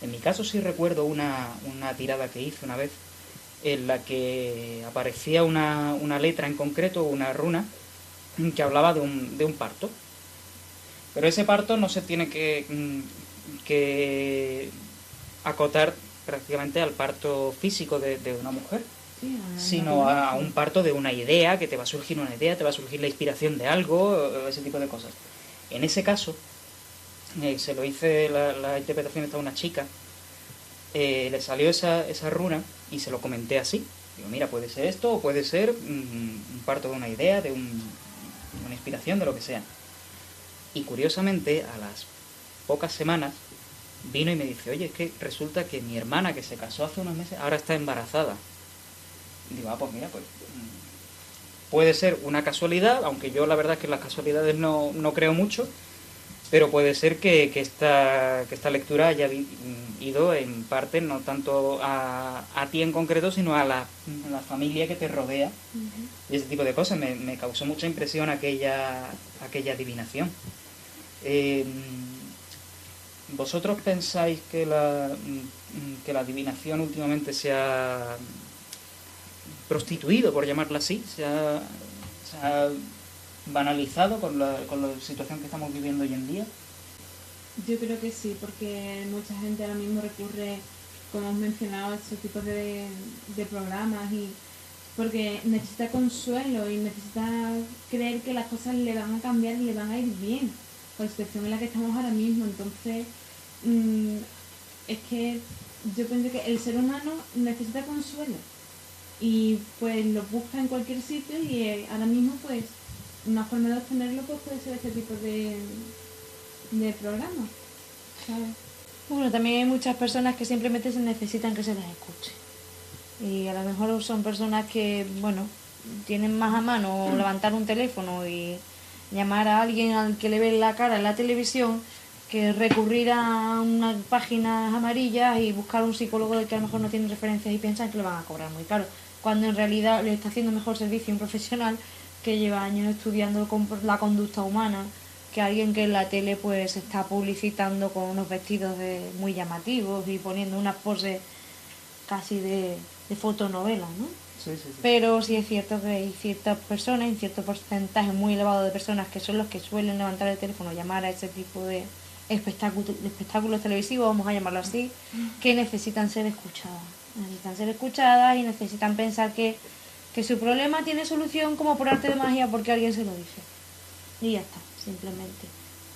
En mi caso sí recuerdo una tirada que hice una vez en la que aparecía una letra en concreto, una runa, que hablaba de un parto. Pero ese parto no se tiene que acotar prácticamente al parto físico de una mujer, Sí, sino a un parto de una idea, que te va a surgir una idea, te va a surgir la inspiración de algo, ese tipo de cosas. En ese caso, se lo hice la interpretación esta a una chica, le salió esa runa y se lo comenté así. Digo, mira, puede ser esto o puede ser un parto de una idea, de una inspiración, de lo que sea. Y curiosamente, a las pocas semanas, vino y me dice, oye, es que resulta que mi hermana que se casó hace unos meses ahora está embarazada. Y digo, pues mira, pues puede ser una casualidad, aunque yo la verdad es que en las casualidades no creo mucho, pero puede ser que esta lectura haya ido en parte no tanto a ti en concreto, sino a la familia que te rodea. Y ese tipo de cosas. Me causó mucha impresión aquella adivinación. ¿Vosotros pensáis que la adivinación últimamente se ha prostituido, por llamarla así? ¿Se ha banalizado con la situación que estamos viviendo hoy en día? Yo creo que sí, porque mucha gente ahora mismo recurre, como hemos mencionado, a estos tipos de programas y porque necesita consuelo y necesita creer que las cosas le van a cambiar y le van a ir bien con la situación en la que estamos ahora mismo. Entonces, es que yo pienso que el ser humano necesita consuelo y pues lo busca en cualquier sitio y ahora mismo pues una forma de obtenerlo pues puede ser este tipo de programas, ¿sabes? Bueno, también hay muchas personas que simplemente se necesitan que se las escuche. Y a lo mejor son personas que, bueno, tienen más a mano levantar un teléfono y llamar a alguien al que le ve la cara en la televisión que recurrir a unas páginas amarillas y buscar un psicólogo del que a lo mejor no tiene referencias y piensan que lo van a cobrar muy caro, cuando en realidad le está haciendo mejor servicio un profesional que lleva años estudiando la conducta humana que alguien que en la tele pues está publicitando con unos vestidos muy llamativos y poniendo unas poses casi de fotonovela, ¿no? Sí, sí, sí. Pero sí es cierto que hay ciertas personas, un cierto porcentaje muy elevado de personas que son los que suelen levantar el teléfono, llamar a ese tipo de espectáculos televisivos, vamos a llamarlo así, que necesitan ser escuchadas. Necesitan ser escuchadas y necesitan pensar que su problema tiene solución como por arte de magia porque alguien se lo dice. Y ya está, simplemente.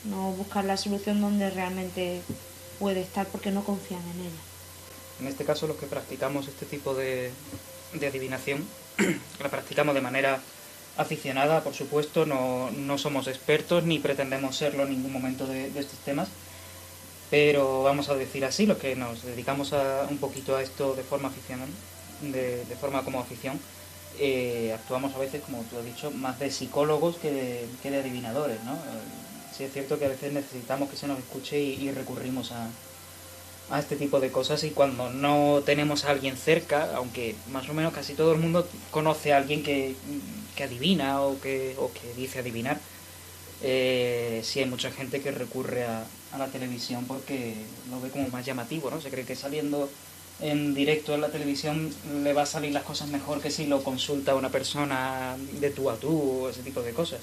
No buscar la solución donde realmente puede estar porque no confían en ella. En este caso, los que practicamos este tipo de adivinación, la practicamos de manera aficionada, por supuesto, no somos expertos ni pretendemos serlo en ningún momento de estos temas, pero vamos a decir así, los que nos dedicamos un poquito a esto de forma aficional, de forma como afición, actuamos a veces, como tú has dicho, más de psicólogos que de adivinadores, ¿no? Sí es cierto que a veces necesitamos que se nos escuche y recurrimos a este tipo de cosas, y cuando no tenemos a alguien cerca, aunque más o menos casi todo el mundo conoce a alguien que adivina o que dice adivinar, sí hay mucha gente que recurre a la televisión porque lo ve como más llamativo, ¿no? Se cree que saliendo en directo en la televisión le va a salir las cosas mejor que si lo consulta a una persona de tú a tú o ese tipo de cosas.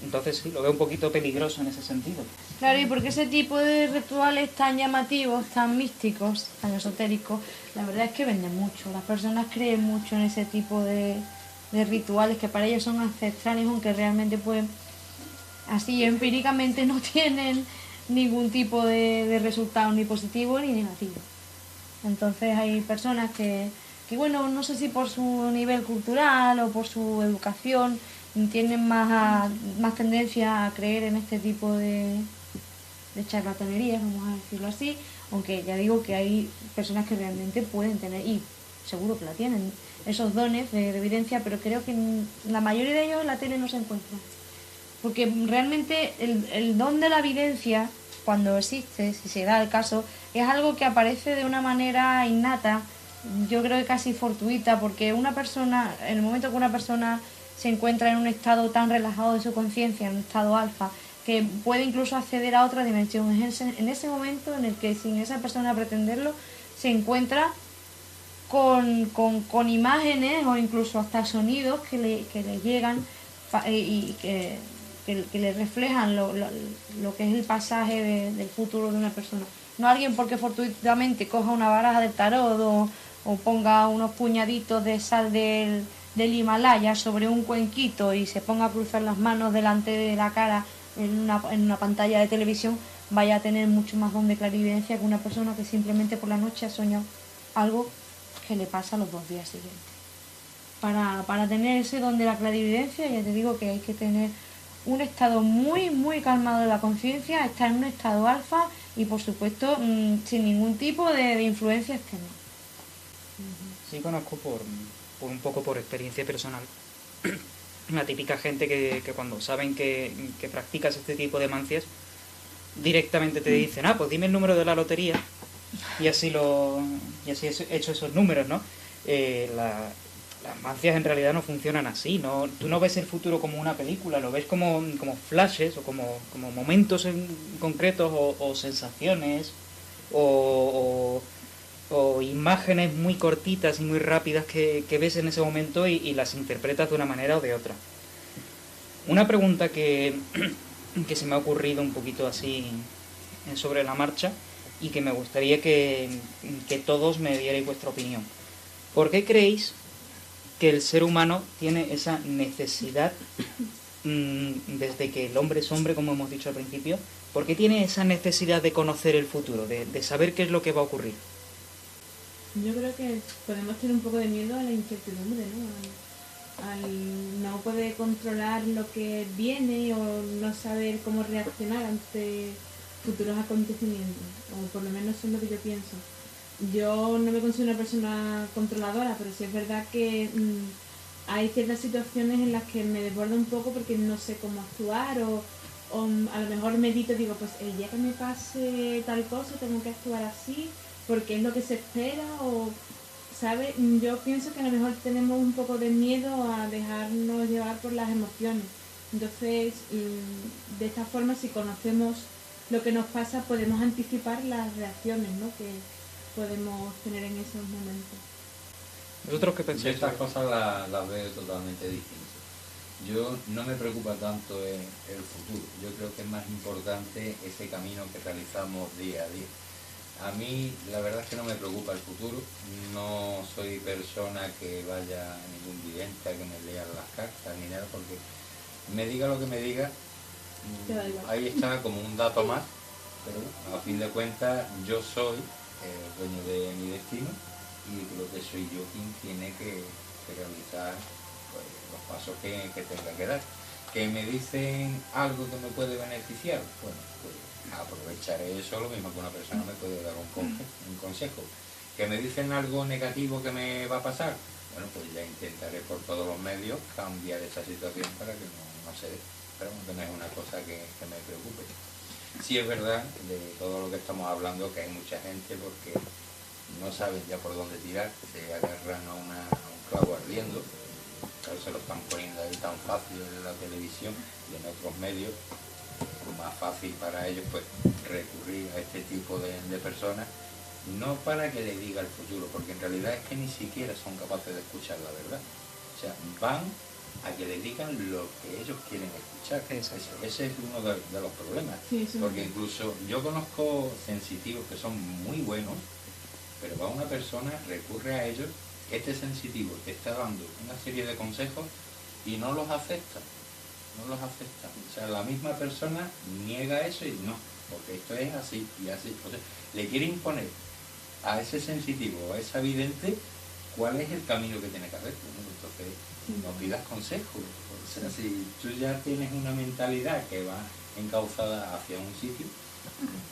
Entonces sí, lo veo un poquito peligroso en ese sentido. Claro, y porque ese tipo de rituales tan llamativos, tan místicos, tan esotéricos, la verdad es que venden mucho. Las personas creen mucho en ese tipo de rituales que para ellos son ancestrales, aunque realmente pues así empíricamente no tienen ningún tipo de resultado ni positivo ni negativo. Entonces hay personas que bueno, no sé si por su nivel cultural o por su educación tienen más tendencia a creer en este tipo de charlatanerías, vamos a decirlo así, aunque ya digo que hay personas que realmente pueden tener, y seguro que la tienen, esos dones de evidencia, pero creo que la mayoría de ellos en la tele no se encuentran. Porque realmente el don de la evidencia, cuando existe, si se da el caso, es algo que aparece de una manera innata, yo creo que casi fortuita, porque una persona, en el momento que una persona se encuentra en un estado tan relajado de su conciencia, en un estado alfa, que puede incluso acceder a otra dimensión, es en ese momento en el que, sin esa persona pretenderlo, se encuentra con imágenes o incluso hasta sonidos que le llegan y que le reflejan lo que es el pasaje del futuro de una persona. No alguien porque fortuitamente coja una baraja del tarot o ponga unos puñaditos de sal del Himalaya sobre un cuenquito y se ponga a cruzar las manos delante de la cara en una pantalla de televisión, vaya a tener mucho más don de clarividencia que una persona que simplemente por la noche ha soñado algo que le pasa los 2 días siguientes. Para tener ese don de la clarividencia, ya te digo que hay que tener un estado muy, muy calmado de la conciencia, estar en un estado alfa y, por supuesto, sin ningún tipo de influencia externa. Sí, conozco por un poco por experiencia personal la típica gente que cuando saben que practicas este tipo de mancias, directamente te dicen, pues dime el número de la lotería, y así he hecho esos números, ¿no? Las mancias en realidad no funcionan así, ¿no? Tú no ves el futuro como una película, lo ves como flashes o como momentos concretos o sensaciones o imágenes muy cortitas y muy rápidas que ves en ese momento y las interpretas de una manera o de otra. Una pregunta que se me ha ocurrido un poquito así sobre la marcha y que me gustaría que todos me dierais vuestra opinión. ¿Por qué creéis que el ser humano tiene esa necesidad, desde que el hombre es hombre, como hemos dicho al principio, por qué tiene esa necesidad de conocer el futuro, de saber qué es lo que va a ocurrir? Yo creo que podemos tener un poco de miedo a la incertidumbre, ¿no? Al no poder controlar lo que viene o no saber cómo reaccionar ante futuros acontecimientos, o por lo menos eso es lo que yo pienso. Yo no me considero una persona controladora, pero sí es verdad que hay ciertas situaciones en las que me desborda un poco porque no sé cómo actuar o a lo mejor medito y digo, pues el día que me pase tal cosa tengo que actuar así porque es lo que se espera o, ¿sabes? Yo pienso que a lo mejor tenemos un poco de miedo a dejarnos llevar por las emociones. Entonces, de esta forma, si conocemos lo que nos pasa, podemos anticipar las reacciones, ¿no?, que podemos tener en esos momentos. ¿Vosotros qué Yo pensáis? estas cosas las veo totalmente distintas. Yo no me preocupa tanto el futuro, yo creo que es más importante ese camino que realizamos día a día. A mí la verdad es que no me preocupa el futuro, no soy persona que vaya a ningún vidente a que me lean las cartas ni nada, porque me diga lo que me diga, Te da igual. ahí está como un dato más, pero a fin de cuentas yo soy el dueño de mi destino y creo que soy yo quien tiene que realizar pues, los pasos que tenga que dar. Que me dicen algo que me puede beneficiar, bueno, pues aprovecharé eso, lo mismo que una persona me puede dar un consejo. Que me dicen algo negativo que me va a pasar, bueno, pues ya intentaré por todos los medios cambiar esa situación para que no se dé, pero que no es una cosa que me preocupe. Sí es verdad, de todo lo que estamos hablando, que hay mucha gente porque no saben ya por dónde tirar, se agarran a un clavo ardiendo, claro, se lo están poniendo ahí tan fácil en la televisión y en otros medios, más fácil para ellos pues recurrir a este tipo de personas, no para que le diga el futuro, porque en realidad es que ni siquiera son capaces de escuchar la verdad. O sea, van a que le digan lo que ellos quieren escuchar. Ese es uno de los problemas. Sí, porque incluso yo conozco sensitivos que son muy buenos, pero va una persona, recurre a ellos, este sensitivo te está dando una serie de consejos y no los acepta. No los acepta. O sea, la misma persona niega eso y no, porque esto es así y así. O sea, le quiere imponer a ese sensitivo, a esa vidente, cuál es el camino que tiene que hacer. Entonces, no pidas consejos. O sea, si tú ya tienes una mentalidad que va encauzada hacia un sitio,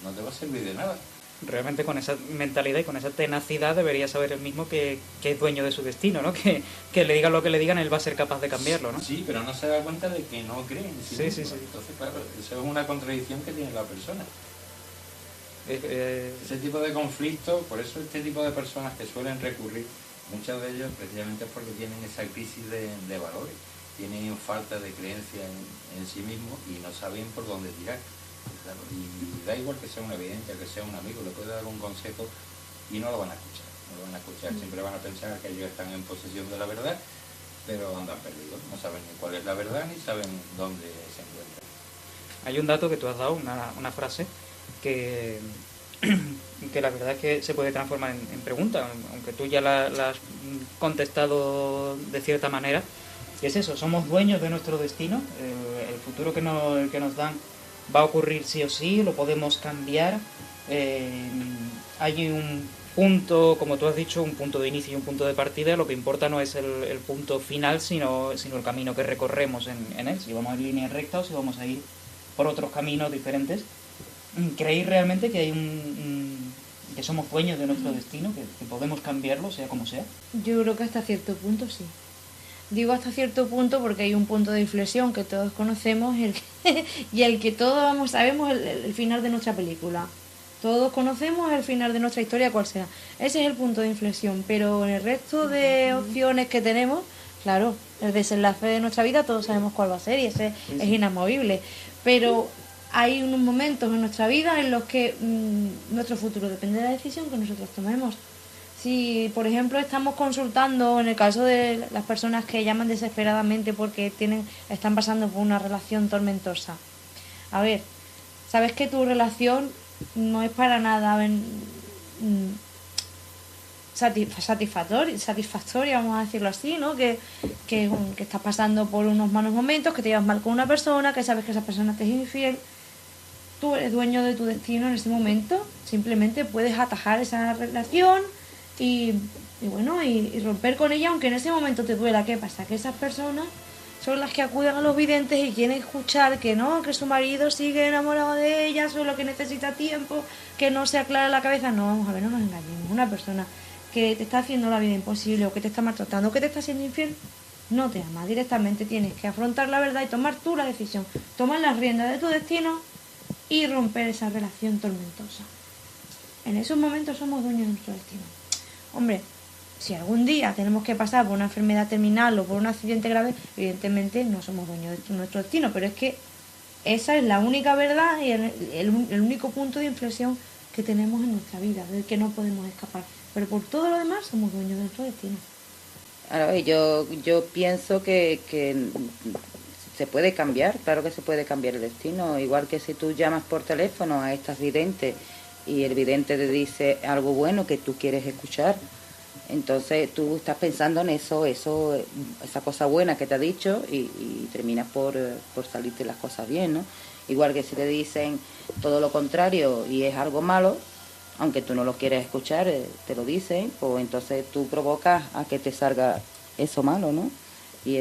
no te va a servir de nada. Realmente con esa mentalidad y con esa tenacidad debería saber él mismo que es dueño de su destino, ¿no? Que le digan lo que le digan, él va a ser capaz de cambiarlo, ¿no? Sí, pero no se da cuenta de que no cree en sí mismo. Sí. Entonces, claro, eso es una contradicción que tiene la persona. Ese Ese tipo de conflictos, por eso este tipo de personas que suelen recurrir, muchos de ellos precisamente es porque tienen esa crisis de valores, tienen falta de creencia en sí mismos y no saben por dónde tirar. Claro, y da igual que sea una evidencia, que sea un amigo, le puede dar un consejo y no lo van a escuchar, siempre van a pensar que ellos están en posesión de la verdad, pero andan perdidos, no saben ni cuál es la verdad ni saben dónde se encuentran. Hay un dato que tú has dado, una frase, que la verdad es que se puede transformar en pregunta, aunque tú ya la has contestado de cierta manera, y es eso, somos dueños de nuestro destino, el futuro que nos dan va a ocurrir sí o sí, lo podemos cambiar, hay un punto, como tú has dicho, un punto de inicio y un punto de partida, lo que importa no es el punto final, sino el camino que recorremos en él, si vamos en línea recta o si vamos a ir por otros caminos diferentes. ¿Creéis realmente que hay que somos dueños de nuestro destino, que podemos cambiarlo, sea como sea? Yo creo que hasta cierto punto sí. Digo hasta cierto punto porque hay un punto de inflexión que todos conocemos y el que todos sabemos el final de nuestra película. Todos conocemos el final de nuestra historia, cual sea. Ese es el punto de inflexión, pero en el resto de opciones que tenemos, claro, el desenlace de nuestra vida todos sabemos cuál va a ser y ese es inamovible. Pero hay unos momentos en nuestra vida en los que nuestro futuro depende de la decisión que nosotros tomemos. Si, por ejemplo, estamos consultando, en el caso de las personas que llaman desesperadamente porque están pasando por una relación tormentosa. A ver, sabes que tu relación no es para nada satisfactoria, vamos a decirlo así, ¿no? Que estás pasando por unos malos momentos, que te llevas mal con una persona, que sabes que esa persona te es infiel. Tú eres dueño de tu destino en ese momento, simplemente puedes atajar esa relación y bueno, y romper con ella, aunque en ese momento te duela. ¿Qué pasa? Que esas personas son las que acuden a los videntes y quieren escuchar que no, que su marido sigue enamorado de ella, solo que necesita tiempo, que no se aclara la cabeza. No, vamos a ver, no nos engañemos. Una persona que te está haciendo la vida imposible, o que te está maltratando, o que te está haciendo infiel, no te ama. Directamente tienes que afrontar la verdad y tomar tú la decisión, tomar las riendas de tu destino y romper esa relación tormentosa. En esos momentos somos dueños de nuestro destino. Hombre, si algún día tenemos que pasar por una enfermedad terminal o por un accidente grave, evidentemente no somos dueños de nuestro destino, pero es que esa es la única verdad y el único punto de inflexión que tenemos en nuestra vida, del que no podemos escapar. Pero por todo lo demás somos dueños de nuestro destino. Ahora, yo pienso que se puede cambiar, claro que se puede cambiar el destino, igual que si tú llamas por teléfono a estas videntes y el vidente te dice algo bueno que tú quieres escuchar, entonces tú estás pensando en esa cosa buena que te ha dicho y terminas por salirte las cosas bien, ¿no? Igual que si te dicen todo lo contrario y es algo malo, aunque tú no lo quieras escuchar, te lo dicen, pues entonces tú provocas a que te salga eso malo, ¿no? Y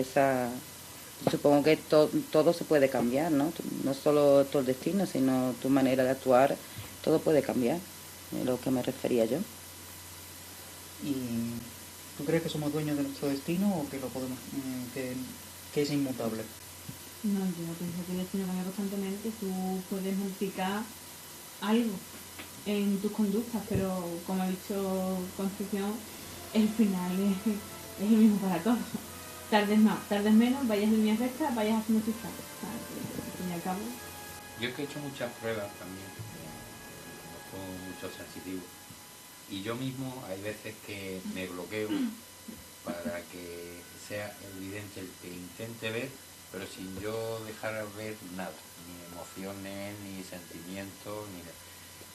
supongo que todo se puede cambiar, ¿no? No solo tu destino, sino tu manera de actuar, todo puede cambiar, es lo que me refería yo. ¿Y tú crees que somos dueños de nuestro destino o que lo podemos, que es inmutable? No, yo pienso que el destino cambia constantemente. Tú puedes modificar algo en tus conductas, pero como ha dicho Concepción, el final es el mismo para todos. Tardes más, tardes menos, vayas en línea recta, vayas haciendo tus pasos. O sea, que, al fin y al cabo. Yo es que he hecho muchas pruebas también, con muchos sensitivos. Y yo mismo hay veces que me bloqueo para que sea el vidente el que intente ver, pero sin yo dejar ver nada, ni emociones, ni sentimientos, ni nada.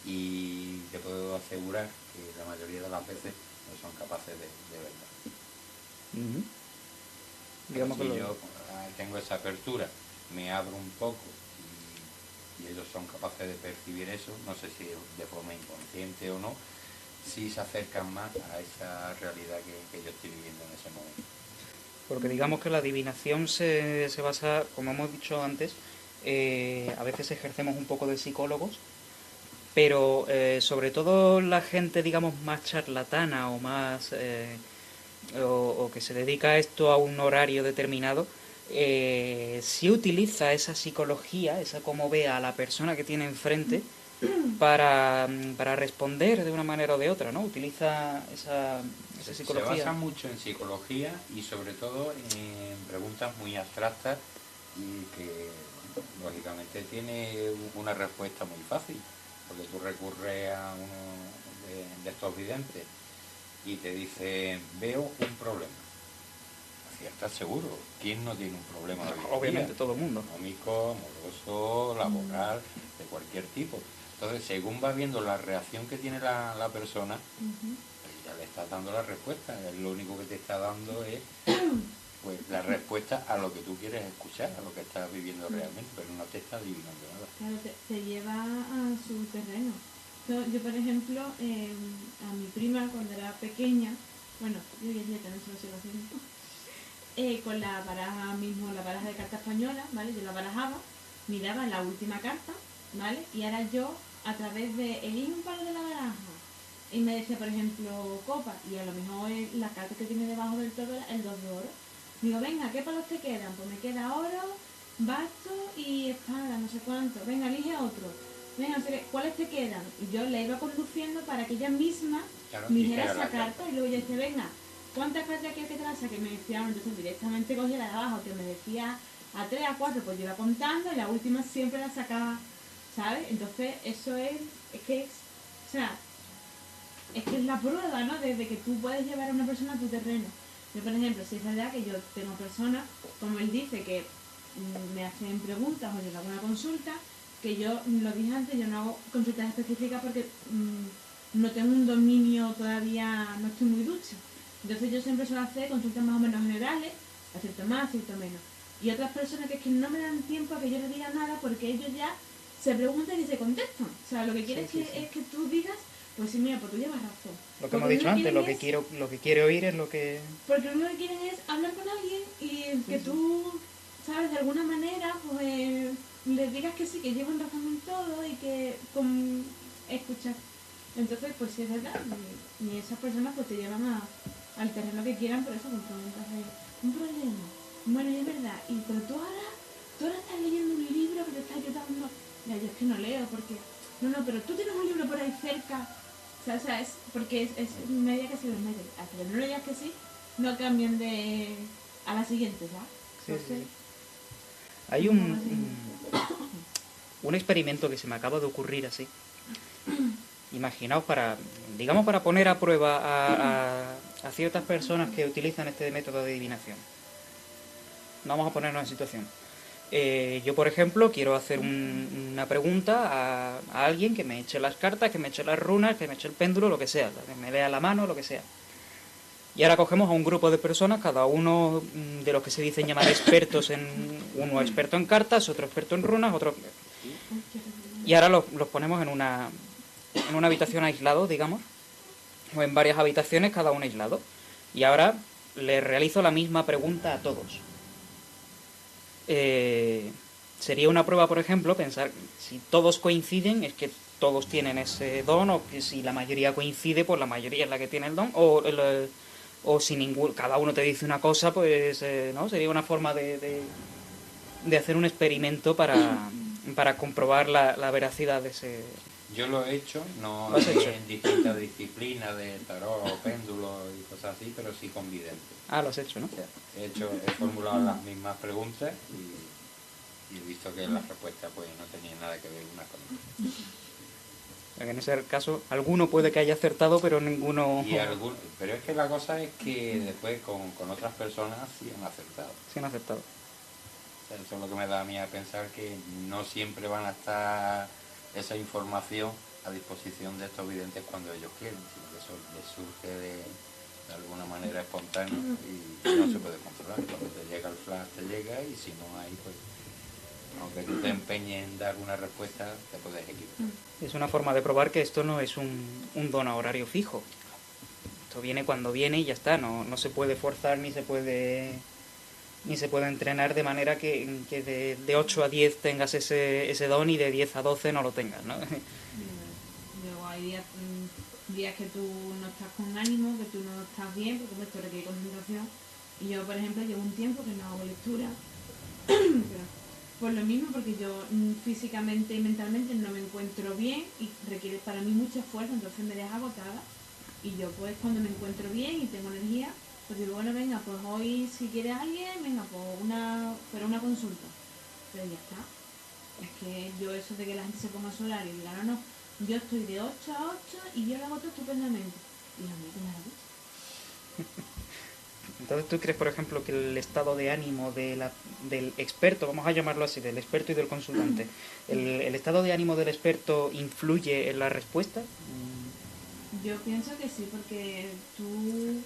Y te puedo asegurar que la mayoría de las veces no son capaces de verlo. Digamos si que yo tengo esa apertura, me abro un poco y ellos son capaces de percibir eso, no sé si de forma inconsciente o no, si se acercan más a esa realidad que yo estoy viviendo en ese momento. Porque digamos que la adivinación se basa, como hemos dicho antes, a veces ejercemos un poco de psicólogos, pero sobre todo la gente, digamos, más charlatana o más o que se dedica a esto a un horario determinado, sí utiliza esa psicología, esa cómo ve a la persona que tiene enfrente para responder de una manera o de otra, ¿no? Utiliza esa psicología. Se basa mucho en psicología y sobre todo en preguntas muy abstractas y que lógicamente tiene una respuesta muy fácil, porque tú recurres a uno de estos videntes y te dice, veo un problema. Así estás seguro. ¿Quién no tiene un problema hoy en día? Obviamente todo el mundo. Económico, amoroso, laboral, de cualquier tipo. Entonces, según va viendo la reacción que tiene la persona, pues ya le estás dando la respuesta. Lo único que te está dando es pues la respuesta a lo que tú quieres escuchar, a lo que estás viviendo realmente, pero no te está adivinando nada. Claro, te lleva a su terreno. Yo, por ejemplo, a mi prima cuando era pequeña, bueno, yo ya también se lo sigo haciendo, con la baraja mismo, la baraja de carta española, ¿vale? Yo la barajaba, miraba la última carta, ¿vale? Y ahora yo, a través de elige un palo de la baraja, y me decía, por ejemplo, copa, y a lo mejor la carta que tiene debajo del todo era el 2 de oro. Digo, venga, ¿qué palos te quedan? Pues me queda oro, basto y espada, no sé cuánto. Venga, elige otro. Venga, ¿cuáles te quedan? Y yo la iba conduciendo para que ella misma dijera esa carta. Y luego yo decía, venga, ¿cuántas cartas quieres que te las saque? Y me decía, entonces directamente cogía la de abajo, que me decía a 3, a 4, pues yo iba contando y la última siempre la sacaba, ¿sabes? Entonces eso es que es la prueba, ¿no? Desde que tú puedes llevar a una persona a tu terreno. Yo, por ejemplo, si es verdad que yo tengo personas, como él dice, que me hacen preguntas o yo le hago una consulta, que yo, lo dije antes, yo no hago consultas específicas porque no tengo un dominio todavía, no estoy muy ducha. Entonces yo siempre suelo hacer consultas más o menos generales, acierto más, acierto menos. Y otras personas que es que no me dan tiempo a que yo les diga nada porque ellos ya se preguntan y se contestan. O sea, lo que quieren es que tú digas pues sí, mira, pues tú llevas razón. Lo que hemos Porque dicho lo antes, quieren lo que es- quiere oír es lo que... Porque lo único que quieren es hablar con alguien y que tú, ¿sabes? De alguna manera, pues les digas que sí, que llevan razón en todo y que escuchar. Entonces, pues sí es verdad, y esas personas pues te llevan al terreno que quieran, por eso con preguntas de un problema. Bueno, y es verdad, pero tú ahora estás leyendo un libro que te está ayudando. Ya, yo es que no leo, porque... No, pero tú tienes un libro por ahí cerca. O sea, es porque es media que sí, es media. Hasta que no le digas que sí, no cambian a la siguiente, ¿sabes? Sí, Entonces, sí. Hay un experimento que se me acaba de ocurrir así. Imaginaos digamos para poner a prueba a ciertas personas que utilizan este método de adivinación. Vamos a ponernos en situación. Yo, por ejemplo, quiero hacer una pregunta a alguien que me eche las cartas, que me eche las runas, que me eche el péndulo, lo que sea, que me lea la mano, lo que sea. Y ahora cogemos a un grupo de personas, cada uno de los que se dicen llamar expertos uno experto en cartas, otro experto en runas, otro... Y ahora los ponemos en una habitación aislado, digamos, o en varias habitaciones, cada uno aislado. Y ahora les realizo la misma pregunta a todos. Sería una prueba, por ejemplo, pensar si todos coinciden, es que todos tienen ese don, o que si la mayoría coincide, pues la mayoría es la que tiene el don, o si cada uno te dice una cosa, pues no, sería una forma de hacer un experimento para comprobar la veracidad de ese... Yo lo he hecho, no ¿Lo has hecho? en distintas disciplinas de tarot o péndulo y cosas así, pero sí con videntes. Ah, lo has hecho, ¿no? O sea, he formulado las mismas preguntas y he visto que las respuestas pues no tenían nada que ver unas con otras. En ese caso, alguno puede que haya acertado, pero ninguno... Pero es que la cosa es que después con otras personas sí han acertado. Sí han acertado. O sea, eso es lo que me da a mí a pensar que no siempre van a estar esa información a disposición de estos videntes cuando ellos quieren, sino que eso les surge de alguna manera espontánea y no se puede controlar. Cuando te llega el flash te llega y si no hay, pues aunque tú te empeñes en dar una respuesta, te puedes equivocar. Es una forma de probar que esto no es un don a horario fijo. Esto viene cuando viene y ya está, no se puede forzar ni se puede entrenar de manera que de 8 a 10 tengas ese don y de 10 a 12 no lo tengas, ¿no? luego hay días que tú no estás con ánimo, que tú no estás bien, porque esto requiere concentración. Y yo, por ejemplo, llevo un tiempo que no hago lectura. Pero por lo mismo, porque yo físicamente y mentalmente no me encuentro bien y requiere para mí mucho esfuerzo, entonces me deja agotada. Y yo pues cuando me encuentro bien y tengo energía, pues digo, bueno, venga, pues hoy si quiere alguien, venga, pues una consulta. Pero ya está. Es que yo eso de que la gente se ponga su horario y diga, no, yo estoy de 8 a 8 y yo lo hago todo estupendamente. Y a mí que me da gusto. Entonces, ¿tú crees, por ejemplo, que el estado de ánimo del experto, vamos a llamarlo así, del experto y del consultante, el estado de ánimo del experto influye en la respuesta? Yo pienso que sí, porque tú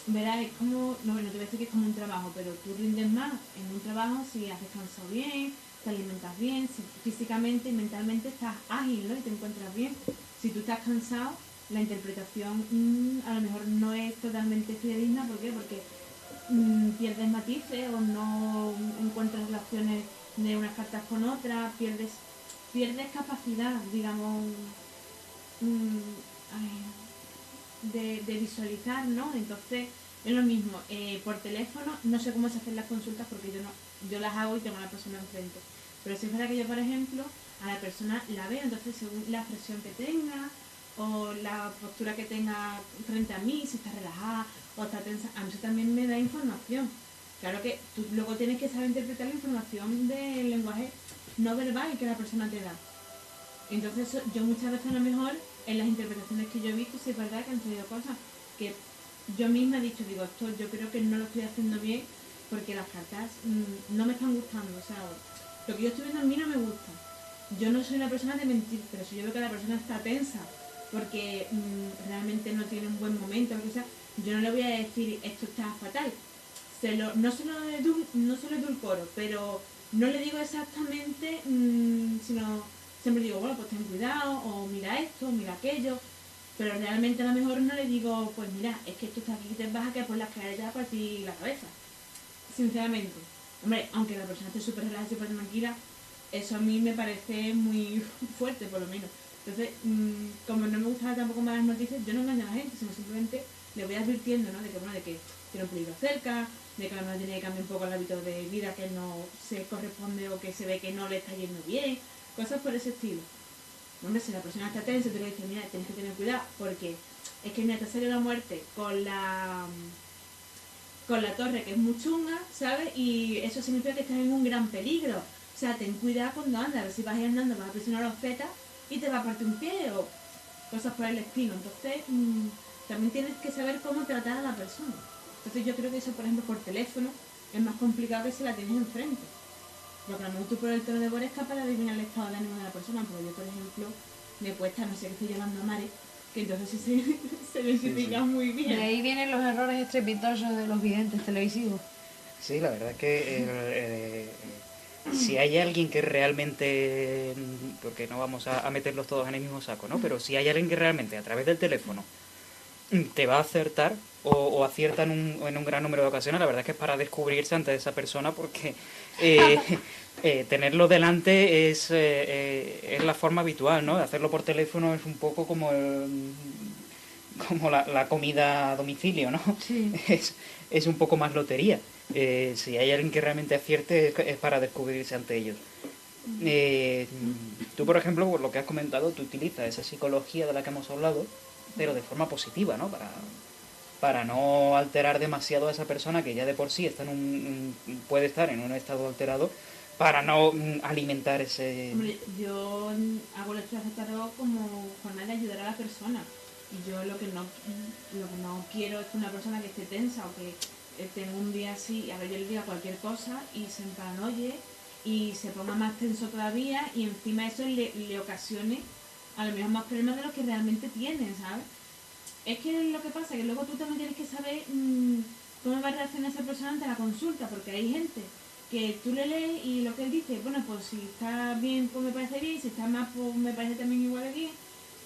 verás, es como, no te voy a decir que es como un trabajo, pero tú rindes más en un trabajo si has descansado bien, te alimentas bien, si físicamente y mentalmente estás ágil, ¿no? Y te encuentras bien. Si tú estás cansado, la interpretación a lo mejor no es totalmente fidedigna. ¿Por qué? Porque pierdes matices o no encuentras relaciones de unas cartas con otras, pierdes capacidad, digamos, de visualizar, ¿no? Entonces es lo mismo, por teléfono no sé cómo se hacen las consultas porque yo las hago y tengo a la persona enfrente, pero si es verdad que yo, por ejemplo, a la persona la veo, entonces según la expresión que tenga o la postura que tenga frente a mí, si está relajada o está tensa, a mí eso también me da información. Claro que tú luego tienes que saber interpretar la información del lenguaje no verbal que la persona te da. Entonces yo muchas veces a lo mejor en las interpretaciones que yo he visto, sí es verdad que han salido cosas que yo misma he dicho, digo, esto yo creo que no lo estoy haciendo bien porque las cartas no me están gustando, o sea, lo que yo estoy viendo a mí no me gusta. Yo no soy una persona de mentir, pero si yo veo que la persona está tensa porque realmente no tiene un buen momento, lo que sea, yo no le voy a decir esto está fatal. No se lo edulcoro, pero no le digo exactamente, sino siempre digo, bueno, pues ten cuidado, o mira esto, mira aquello. Pero realmente a lo mejor no le digo, pues mira, es que tú estás aquí y te vas a caer por las escalera y te va a partir la cabeza. Sinceramente. Hombre, aunque la persona esté súper relajada y súper tranquila, eso a mí me parece muy fuerte, por lo menos. Entonces, como no me gustan tampoco más las noticias, yo no engaño a la gente, sino simplemente le voy advirtiendo, ¿no? De que, bueno, de que tiene un peligro cerca, de que a lo mejor tiene que cambiar un poco el hábito de vida que no se corresponde o que se ve que no le está yendo bien, cosas por ese estilo. Hombre, si la persona está tensa, tú le dices, mira, tienes que tener cuidado, porque es que mira, te sale la muerte con la torre, que es muy chunga, ¿sabes? Y eso significa que estás en un gran peligro. O sea, ten cuidado cuando andas, a ver si vas andando, vas a presionar los fetas y te va a partir un pie o cosas por el estilo. Entonces, también tienes que saber cómo tratar a la persona. Entonces yo creo que eso, por ejemplo, por teléfono, es más complicado que si la tienes enfrente. Porque a lo mejor tú por el tono de voz eres capaz de adivinar el estado de ánimo de la persona, pero yo, por ejemplo, me cuesta, no sé, que estoy llamando a Mare, que entonces sí se identifica muy bien. De ahí vienen los errores estrepitosos de los videntes televisivos. Sí, la verdad es que si hay alguien que realmente, porque no vamos a meterlos todos en el mismo saco, ¿no? Pero si hay alguien que realmente a través del teléfono te va a acertar o acierta en un gran número de ocasiones, la verdad es que es para descubrirse ante esa persona, porque tenerlo delante es la forma habitual, ¿no? Hacerlo por teléfono es un poco como la comida a domicilio, ¿no? Sí. Es un poco más lotería. Si hay alguien que realmente acierte es para descubrirse ante ellos. Tú, por ejemplo, por lo que has comentado, tú utilizas esa psicología de la que hemos hablado, pero de forma positiva, ¿no? Para no alterar demasiado a esa persona que ya de por sí está puede estar en un estado alterado, para no alimentar ese... Hombre, yo hago lecturas de tarot como forma de ayudar a la persona. Y yo lo que no quiero es que una persona que esté tensa o que esté en un día así, a ver, yo le diga cualquier cosa y se emparanoie y se ponga más tenso todavía y encima eso le ocasione a lo mejor más problemas de los que realmente tiene, ¿sabes? Es que lo que pasa es que luego tú también tienes que saber cómo va a reaccionar esa persona ante la consulta, porque hay gente que tú le lees y lo que él dice, bueno, pues si está bien, pues me parece bien, si está mal, pues me parece también igual de bien,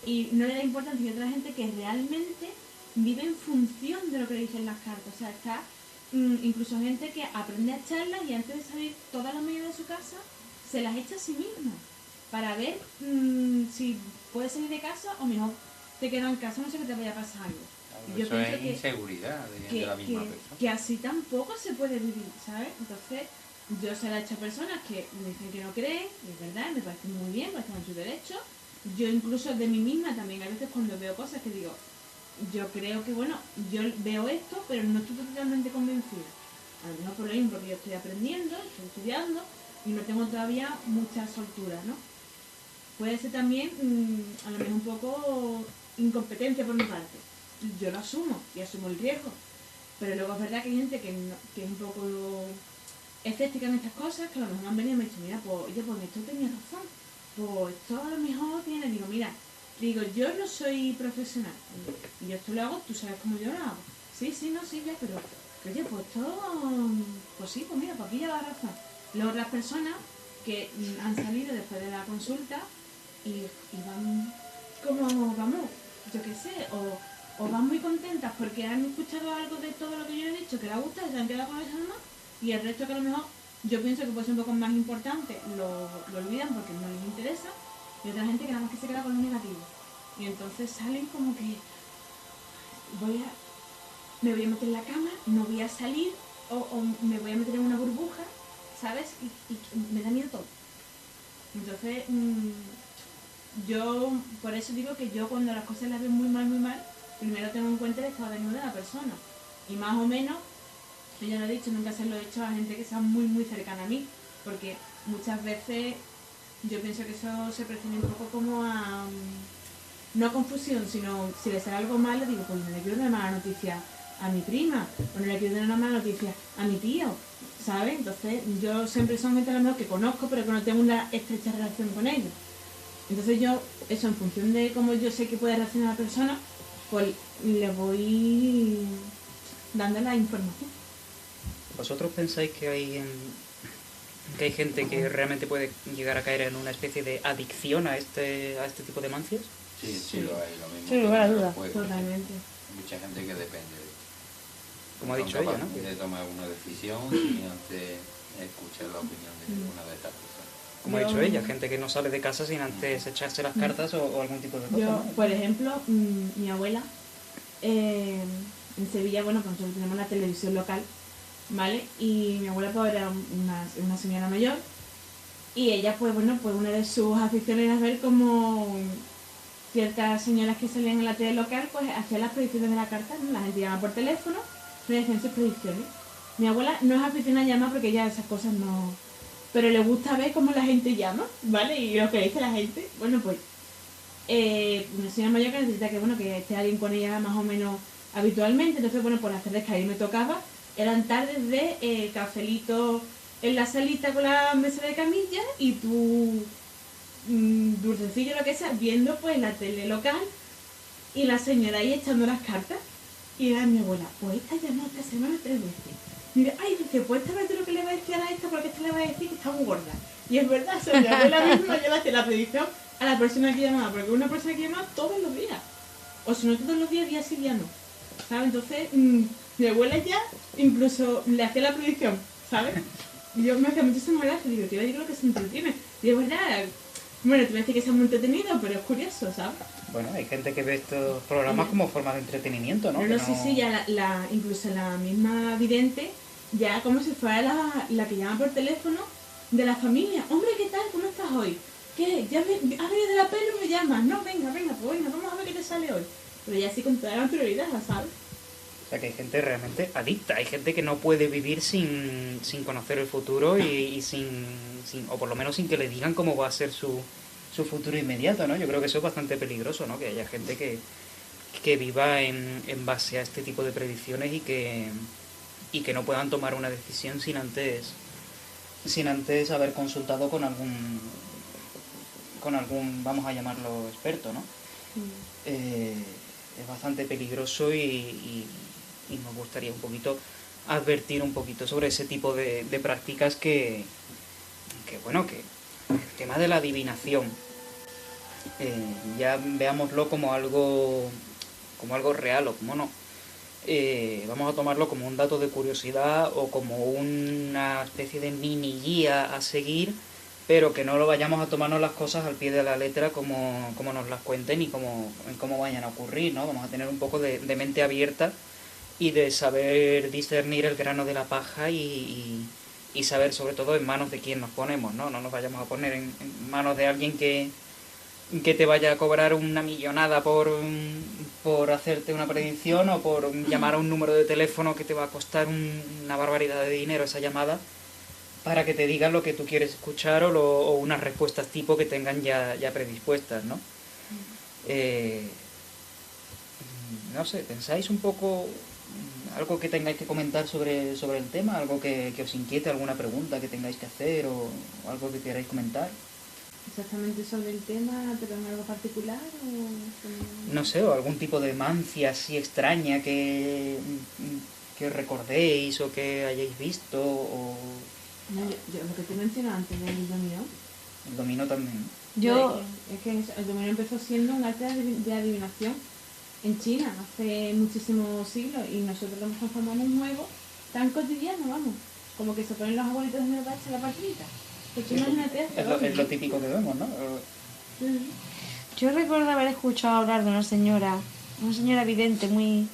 y no le da importancia. Y otra gente que realmente vive en función de lo que le dicen las cartas, o sea, está incluso gente que aprende a echarlas y antes de salir todas las medidas de su casa, se las echa a sí misma, para ver si puede salir de casa o mejor te quedas en casa, no sé que te vaya a pasar algo. Claro, eso es inseguridad de la misma persona. Que así tampoco se puede vivir, ¿sabes? Entonces, yo se la he hecho a personas que me dicen que no creen, y es verdad, me parece muy bien, pues están en su derecho. Yo incluso de mí misma también, a veces cuando veo cosas que digo, yo creo que, bueno, yo veo esto, pero no estoy totalmente convencida. A lo mejor por lo mismo, porque yo estoy aprendiendo, estoy estudiando, y no tengo todavía mucha soltura, ¿no? Puede ser también, a lo mejor un poco incompetencia por mi parte. Yo lo asumo y asumo el riesgo. Pero luego es verdad que hay gente que es un poco escéptica en estas cosas, que a lo mejor me han venido y me han dicho, mira, pues oye, pues esto tenía razón. Pues esto a lo mejor tiene, digo, yo no soy profesional. Y yo esto lo hago, tú sabes cómo yo lo hago. Sí, no, sí, ya, pero oye, pues esto, pues sí, pues mira, pues aquí lleva razón. Luego otras personas que han salido después de la consulta y van como, vamos, yo qué sé, o van muy contentas porque han escuchado algo de todo lo que yo he dicho que les gusta y se han quedado con eso nomás, y el resto que a lo mejor yo pienso que puede ser un poco más importante lo olvidan porque no les interesa, y otra gente que nada más que se queda con lo negativo y entonces salen como que me voy a meter en la cama, no voy a salir o me voy a meter en una burbuja, ¿sabes? Y me da miedo todo. Entonces yo por eso digo que yo cuando las cosas las veo muy mal, primero tengo en cuenta el estado de ánimo de la persona. Y más o menos, yo ya lo he dicho, nunca se lo he hecho a gente que sea muy cercana a mí, porque muchas veces yo pienso que eso se pretende un poco como a, no a confusión, sino si le sale algo malo, digo, pues no le quiero dar una mala noticia a mi prima, o no le quiero dar una mala noticia a mi tío, ¿sabes? Entonces yo siempre son gente a lo mejor que conozco, pero que no tengo una estrecha relación con ellos. Entonces yo, eso en función de cómo yo sé que puede reaccionar la persona, pues le voy dando la información. ¿Vosotros pensáis que hay gente que realmente puede llegar a caer en una especie de adicción a este tipo de mancias? Sí, sí, Sí. lo hay, lo mismo. Sin lugar a dudas. Pues, Totalmente. hay mucha gente que depende de esto. Como ha Son dicho ella, ¿no? capaces de tomar una decisión sin antes escuchar la opinión de ninguna de estas personas. Como ha Yo- dicho ella, gente que no sale de casa sin antes echarse las cartas o algún tipo de cosa, Yo, ¿no? por ejemplo, mi abuela, en Sevilla, bueno, pues nosotros tenemos la televisión local, ¿vale? Y mi abuela pues era una señora mayor y ella, pues bueno, pues una de sus aficiones era ver cómo ciertas señoras que salían en la tele local, pues hacían las predicciones de la carta, ¿no? La gente llamaba por teléfono, le decían sus predicciones. Mi abuela no es aficionada a llamar porque ya esas cosas no... Pero le gusta ver cómo la gente llama, ¿vale? Y lo que dice la gente, bueno, pues una señora mayor que necesita que, bueno, que esté alguien con ella más o menos habitualmente. Entonces, bueno, por las tardes que a mí me tocaba, eran tardes de cafelito en la salita con la mesa de camilla y tu dulcecillo, lo que sea, viendo pues la tele local y la señora ahí echando las cartas. Y era mi abuela, pues esta llamó esta semana 3 veces. Mira, ay, dice, pues esta vez lo que le va a decir a esta, porque esta le va a decir que está muy gorda. Y es verdad, o sea, mi abuela misma yo le hacía la predicción a la persona que llamaba, porque una persona que llamaba todos los días. O si no todos los días, día sí, día no. ¿Sabes? Entonces, mi abuela ya incluso le hacía la predicción, ¿sabes? Y yo me hacía muchísima gracia, digo, tío, yo creo que se entretiene. Y es verdad, bueno, te voy a decir que sea muy entretenido, pero es curioso, ¿sabes? Bueno, hay gente que ve estos programas como forma de entretenimiento, ¿no? No, Que no, sí, sí, ya incluso la misma vidente, ya como si fuera la que llama por teléfono de la familia. Hombre, ¿qué tal? ¿Cómo estás hoy? ¿Qué? ¿Ya has venido de la pelo y me llamas? No, venga, pues venga, vamos a ver qué te sale hoy. Pero ya sí con toda la naturalidad, ¿sabes? O sea, que hay gente realmente adicta, hay gente que no puede vivir sin conocer el futuro y o por lo menos sin que le digan cómo va a ser su futuro inmediato, ¿no? Yo creo que eso es bastante peligroso, ¿no? Que haya gente que viva en base a este tipo de predicciones y que no puedan tomar una decisión sin antes haber consultado con algún, vamos a llamarlo, experto, ¿no? Es bastante peligroso y nos gustaría un poquito advertir un poquito sobre ese tipo de prácticas que el tema de la adivinación, ya veámoslo como algo real o como no. Vamos a tomarlo como un dato de curiosidad o como una especie de mini guía a seguir, pero que no lo vayamos a tomarnos las cosas al pie de la letra como nos las cuenten y cómo vayan a ocurrir, ¿no? Vamos a tener un poco de mente abierta y de saber discernir el grano de la paja y saber sobre todo en manos de quién nos ponemos, ¿no? No nos vayamos a poner en manos de alguien que te vaya a cobrar una millonada por hacerte una predicción o por llamar a un número de teléfono que te va a costar una barbaridad de dinero esa llamada para que te digan lo que tú quieres escuchar o unas respuestas tipo que tengan ya predispuestas, ¿no? No sé, ¿pensáis un poco algo que tengáis que comentar sobre el tema? ¿Algo que os inquiete, alguna pregunta que tengáis que hacer o algo que queráis comentar? Exactamente sobre el tema, pero en algo particular o... No sé, o algún tipo de mancia así extraña que recordéis o que hayáis visto o... No, yo lo que te mencioné antes del dominó. El dominó también. Es que el dominó empezó siendo un arte de adivinación en China hace muchísimos siglos y nosotros lo hemos transformado en un juego tan cotidiano, vamos, como que se ponen los abuelitos en el bache la partidita. Pues imagínate, Es lo típico que vemos, ¿no? Yo recuerdo haber escuchado hablar de una señora vidente muy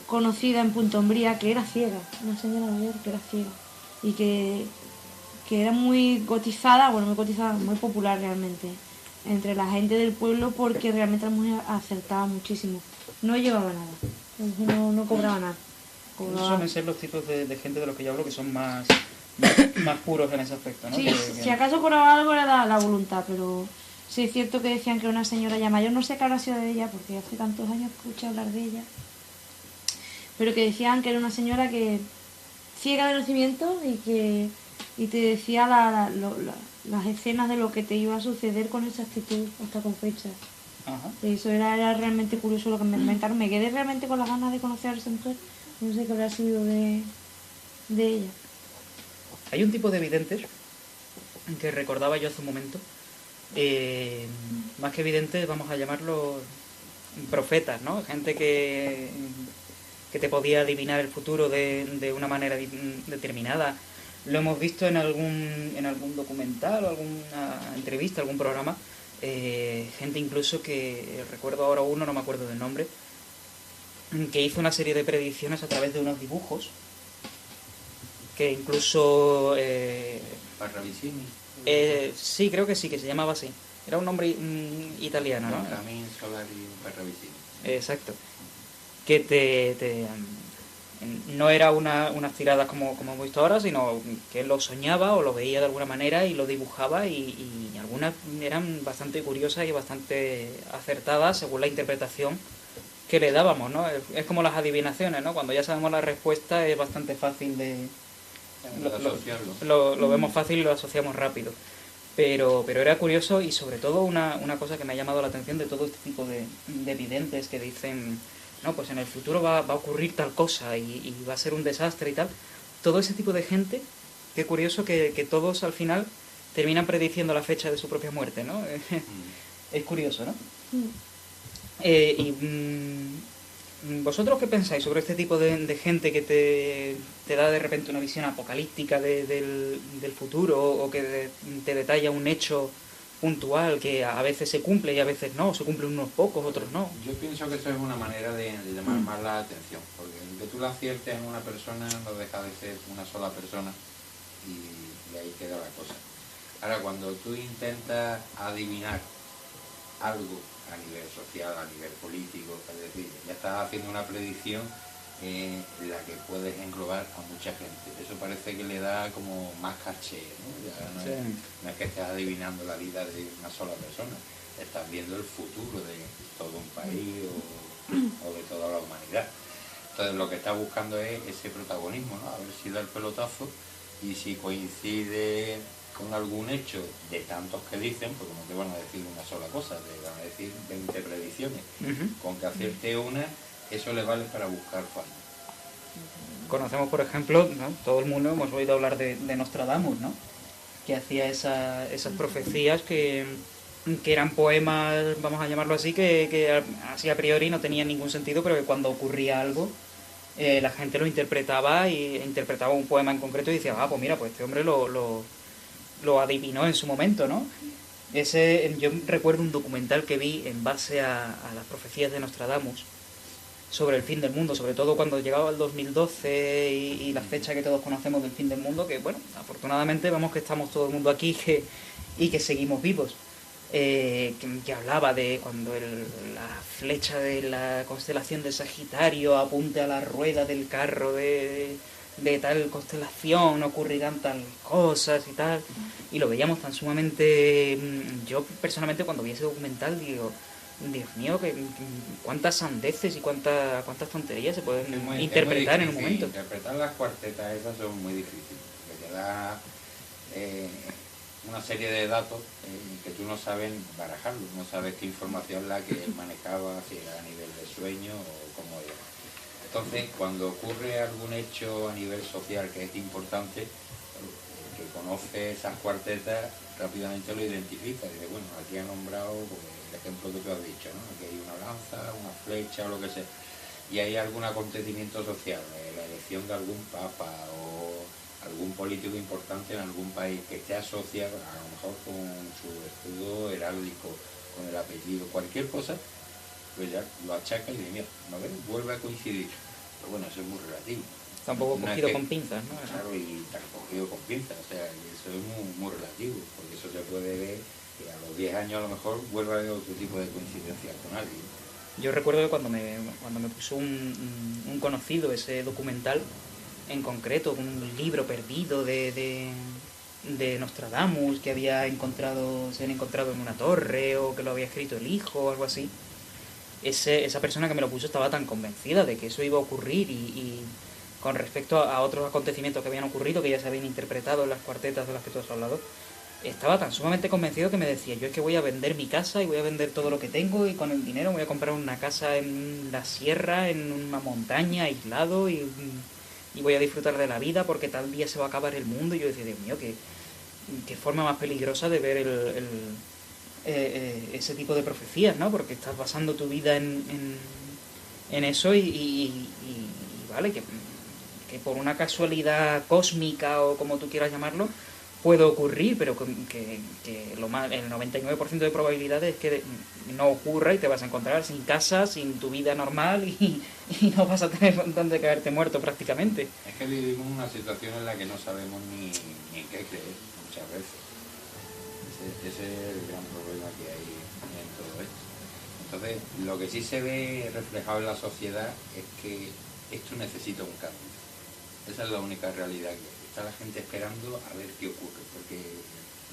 conocida en Punta Umbría que era ciega, una señora mayor que era ciega y que era muy cotizada, muy popular realmente entre la gente del pueblo porque realmente la mujer acertaba muchísimo. No llevaba nada, no cobraba nada. Esos suelen ser los tipos de gente de los que yo hablo que son más puros en ese aspecto, ¿no? Sí, si acaso cobraba algo era la voluntad, pero sí es cierto que decían que una señora ya mayor, no sé qué habrá sido de ella, porque hace tantos años que escuché hablar de ella, pero que decían que era una señora que ciega de nacimiento y te decía las escenas de lo que te iba a suceder con exactitud, hasta con fechas. Ajá. Y eso era realmente curioso lo que me comentaron. Me quedé realmente con las ganas de conocer a esa mujer, no sé qué habrá sido de ella. Hay un tipo de videntes que recordaba yo hace un momento, más que videntes, vamos a llamarlo profetas, ¿no? Gente que te podía adivinar el futuro de una manera determinada. Lo hemos visto en algún documental o alguna entrevista, algún programa. Gente incluso que, recuerdo ahora uno, no me acuerdo del nombre, que hizo una serie de predicciones a través de unos dibujos, que incluso... Parravicini. sí, creo que sí, que se llamaba así. Era un nombre italiano, ¿no? Benjamin Solari Parravicini. Exacto. Que no era unas tiradas como hemos visto ahora, sino que él lo soñaba o lo veía de alguna manera y lo dibujaba, y algunas eran bastante curiosas y bastante acertadas según la interpretación que le dábamos, ¿no? Es como las adivinaciones, ¿no? Cuando ya sabemos la respuesta es bastante fácil de... Lo vemos fácil y lo asociamos rápido. Pero era curioso, y sobre todo una cosa que me ha llamado la atención de todo este tipo de videntes que dicen, no, pues en el futuro va a ocurrir tal cosa y va a ser un desastre y tal. Todo ese tipo de gente, qué curioso que todos al final terminan prediciendo la fecha de su propia muerte, ¿no? Es curioso, ¿no? ¿Vosotros qué pensáis sobre este tipo de gente que te da de repente una visión apocalíptica del futuro, o que te detalla un hecho puntual que a veces se cumple y a veces no, se cumplen unos pocos, otros no? Yo pienso que eso es una manera de llamar más la atención, porque el que tú la aciertes en una persona no deja de ser una sola persona, y ahí queda la cosa. Ahora, cuando tú intentas adivinar algo a nivel social, a nivel político, es decir, ya estás haciendo una predicción en la que puedes englobar a mucha gente. Eso parece que le da como más caché, ¿no? Ya no es que estés adivinando la vida de una sola persona, estás viendo el futuro de todo un país o de toda la humanidad. Entonces lo que estás buscando es ese protagonismo, ¿no? A ver si da el pelotazo, y si coincide con algún hecho de tantos que dicen, porque no te van a decir una sola cosa, te van a decir 20 predicciones. Con que acierte una, eso le vale para buscar fallos. Conocemos, por ejemplo, ¿no? Todo el mundo hemos oído hablar de Nostradamus, ¿no? Que hacía esas profecías que eran poemas, vamos a llamarlo así, que así a priori no tenían ningún sentido, pero que cuando ocurría algo, la gente lo interpretaba, y interpretaba un poema en concreto y decía, pues mira, pues este hombre lo adivinó en su momento, ¿no? Yo recuerdo un documental que vi en base a las profecías de Nostradamus sobre el fin del mundo, sobre todo cuando llegaba el 2012 y la fecha que todos conocemos del fin del mundo, que bueno, afortunadamente vemos que estamos todo el mundo aquí y que seguimos vivos. Que hablaba de cuando la flecha de la constelación de Sagitario apunte a la rueda del carro de tal constelación, ocurrirán tal cosas y tal, y lo veíamos tan sumamente... Yo personalmente cuando vi ese documental digo, Dios mío, cuántas sandeces y cuántas tonterías se pueden interpretar en un momento. Interpretar las cuartetas esas son muy difíciles, porque te da una serie de datos que tú no sabes barajarlos, no sabes qué información la que manejaba, si era a nivel de sueño o cómo era. Entonces, cuando ocurre algún hecho a nivel social que es importante, el que conoce esas cuartetas rápidamente lo identifica. Dice, bueno, aquí ha nombrado pues, el ejemplo que tú has dicho, ¿no? Aquí hay una lanza, una flecha o lo que sea. Y hay algún acontecimiento social, la elección de algún papa o algún político importante en algún país que esté asociado a lo mejor con su escudo heráldico, con el apellido, cualquier cosa, pues ya lo achaca y dice, mira, a ver, vuelve a coincidir. Pero bueno, eso es muy relativo. Tampoco cogido con pinzas, ¿no? Claro, y está cogido con pinzas, o sea, eso es muy relativo, porque eso se puede ver que a los 10 años a lo mejor vuelva a haber otro tipo de coincidencia con alguien. Yo recuerdo que cuando me puso un conocido ese documental, en concreto, un libro perdido de Nostradamus, que se habían encontrado en una torre, o que lo había escrito el hijo, o algo así. Esa persona que me lo puso estaba tan convencida de que eso iba a ocurrir, y con respecto a otros acontecimientos que habían ocurrido, que ya se habían interpretado en las cuartetas de las que tú has hablado, estaba tan sumamente convencido que me decía, yo es que voy a vender mi casa y voy a vender todo lo que tengo, y con el dinero voy a comprar una casa en la sierra, en una montaña, aislado, y voy a disfrutar de la vida porque tal día se va a acabar el mundo. Y yo decía, Dios mío, qué forma más peligrosa de ver ese tipo de profecías, ¿no? Porque estás basando tu vida en eso y vale, que por una casualidad cósmica o como tú quieras llamarlo, puede ocurrir, pero que el 99% de probabilidades es que no ocurra y te vas a encontrar sin casa, sin tu vida normal y no vas a tener donde caerte muerto prácticamente. Es que vivimos una situación en la que no sabemos ni qué creer muchas veces. Ese es el gran problema que hay en todo esto. Entonces, lo que sí se ve reflejado en la sociedad es que esto necesita un cambio. Esa es la única realidad que hay. Está la gente esperando a ver qué ocurre, porque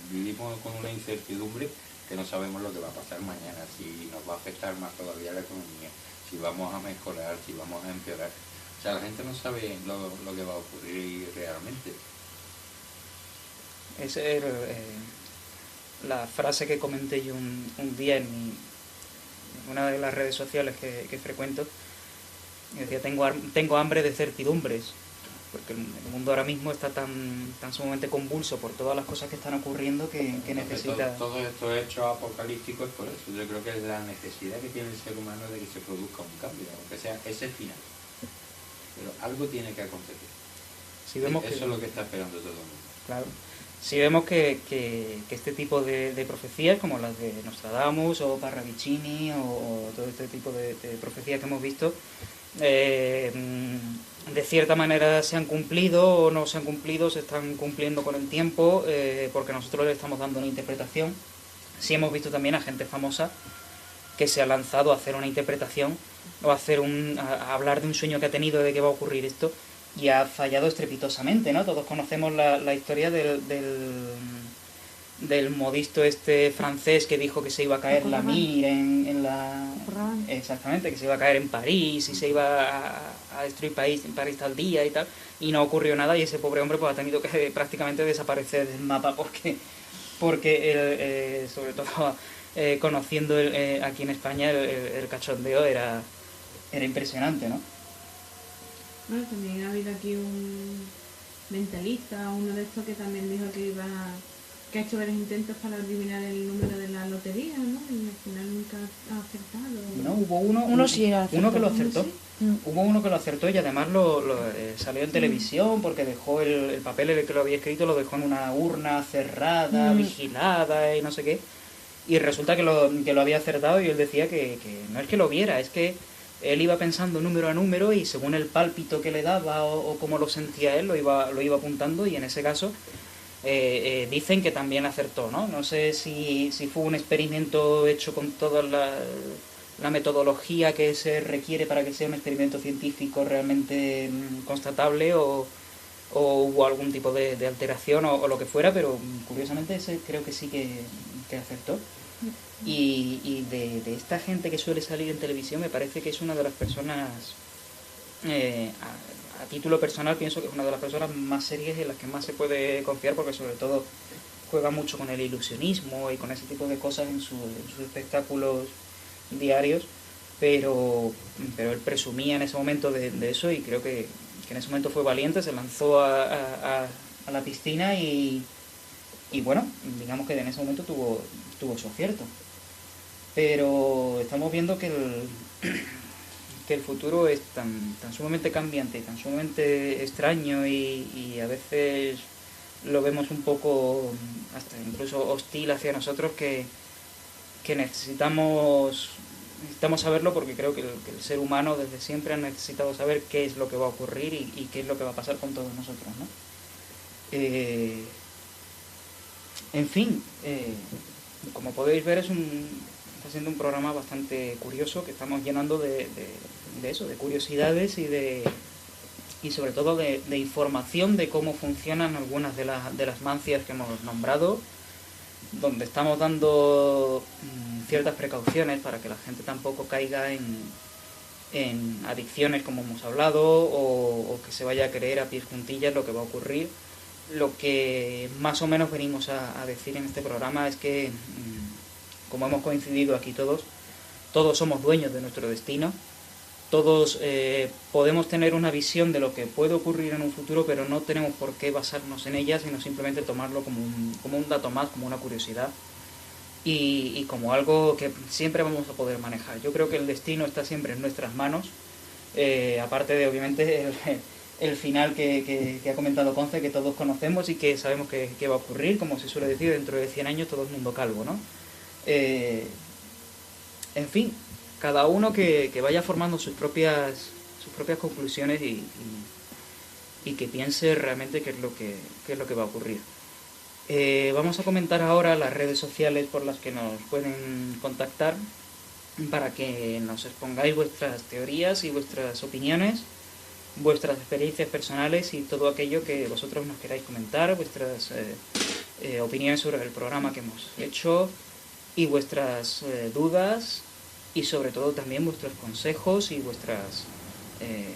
vivimos con una incertidumbre que no sabemos lo que va a pasar mañana, si nos va a afectar más todavía la economía, si vamos a mejorar, si vamos a empeorar. O sea, la gente no sabe lo que va a ocurrir realmente. Esa es la frase que comenté yo un día en una de las redes sociales que frecuento. Decía, tengo hambre de certidumbres, porque el mundo ahora mismo está tan sumamente convulso por todas las cosas que están ocurriendo que necesita... Todos estos hechos apocalípticos es por eso. Yo creo que es la necesidad que tiene el ser humano de que se produzca un cambio, aunque sea ese final. Pero algo tiene que acontecer. Si vemos eso es lo que está esperando todo el mundo. Claro. Si vemos que este tipo de profecías, como las de Nostradamus o Parravicini o todo este tipo de profecías que hemos visto, de cierta manera se han cumplido o no se han cumplido, se están cumpliendo con el tiempo, porque nosotros le estamos dando una interpretación. Sí hemos visto también a gente famosa que se ha lanzado a hacer una interpretación o a hablar de un sueño que ha tenido de que va a ocurrir esto, y ha fallado estrepitosamente, ¿no? Todos conocemos la historia del modisto este francés que dijo que se iba a caer la Mir en la... Exactamente, que se iba a caer en París y se iba a destruir París tal día y tal, y no ocurrió nada, y ese pobre hombre pues ha tenido que prácticamente desaparecer del mapa porque sobre todo conociendo aquí en España el cachondeo era impresionante, ¿no? Bueno, también ha habido aquí un mentalista, uno de estos que también dijo que ha hecho varios intentos para adivinar el número de la lotería, ¿no? Y al final nunca ha acertado. No, hubo uno que lo acertó. ¿Sí? Hubo uno que lo acertó y además salió en televisión porque dejó el papel en el que lo había escrito, lo dejó en una urna cerrada, vigilada y no sé qué. Y resulta que lo había acertado, y él decía que no es que lo viera, es que él iba pensando número a número y según el pálpito que le daba o cómo lo sentía él, lo iba apuntando, y en ese caso dicen que también acertó, ¿no? No sé si fue un experimento hecho con toda la metodología que se requiere para que sea un experimento científico realmente constatable o hubo algún tipo de alteración o lo que fuera, pero curiosamente ese creo que sí que acertó. Y de esta gente que suele salir en televisión, me parece que es una de las personas, a título personal pienso que es una de las personas más serias y en las que más se puede confiar, porque sobre todo juega mucho con el ilusionismo y con ese tipo de cosas en sus espectáculos diarios, pero él presumía en ese momento de eso, y creo que en ese momento fue valiente, se lanzó a la piscina y bueno, digamos que en ese momento tuvo su acierto. Pero estamos viendo que el futuro es tan sumamente cambiante, tan sumamente extraño y a veces lo vemos un poco hasta incluso hostil hacia nosotros, que necesitamos saberlo, porque creo que el ser humano desde siempre ha necesitado saber qué es lo que va a ocurrir y qué es lo que va a pasar con todos nosotros, ¿no? En fin, como podéis ver está siendo un programa bastante curioso, que estamos llenando de eso, de curiosidades y sobre todo de información de cómo funcionan algunas de las mancias que hemos nombrado, donde estamos dando ciertas precauciones para que la gente tampoco caiga en adicciones, como hemos hablado, o que se vaya a creer a pies juntillas lo que va a ocurrir. Lo que más o menos venimos a decir en este programa es que, como hemos coincidido aquí todos somos dueños de nuestro destino, todos podemos tener una visión de lo que puede ocurrir en un futuro, pero no tenemos por qué basarnos en ella, sino simplemente tomarlo como un dato más, como una curiosidad. y como algo que siempre vamos a poder manejar. Yo creo que el destino está siempre en nuestras manos, aparte de obviamente el final que ha comentado Conce, que todos conocemos y que sabemos que va a ocurrir, como se suele decir, dentro de 100 años todo el mundo calvo, ¿no? En fin, cada uno que vaya formando sus propias conclusiones y que piense realmente qué es lo que va a ocurrir. Vamos a comentar ahora las redes sociales por las que nos pueden contactar para que nos expongáis vuestras teorías y vuestras opiniones, vuestras experiencias personales y todo aquello que vosotros nos queráis comentar, vuestras opiniones sobre el programa que hemos hecho y vuestras dudas y sobre todo también vuestros consejos y vuestras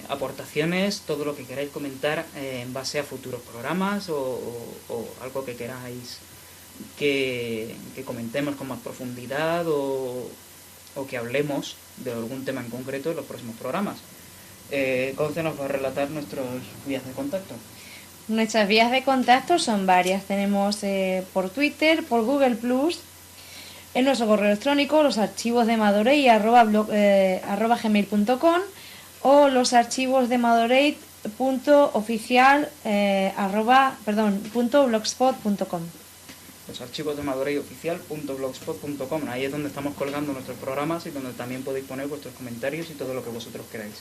aportaciones, todo lo que queráis comentar en base a futuros programas o algo que queráis que comentemos con más profundidad o que hablemos de algún tema en concreto en los próximos programas. Conce nos va a relatar nuestras vías de contacto. Nuestras vías de contacto son varias. Tenemos por Twitter, por Google Plus, en nuestro correo electrónico, los archivos de Madorey @gmail.com o los archivos de Madorey .blogspot.com. Los archivos de Madorey oficial.blogspot.com. Ahí es donde estamos colgando nuestros programas y donde también podéis poner vuestros comentarios y todo lo que vosotros queráis.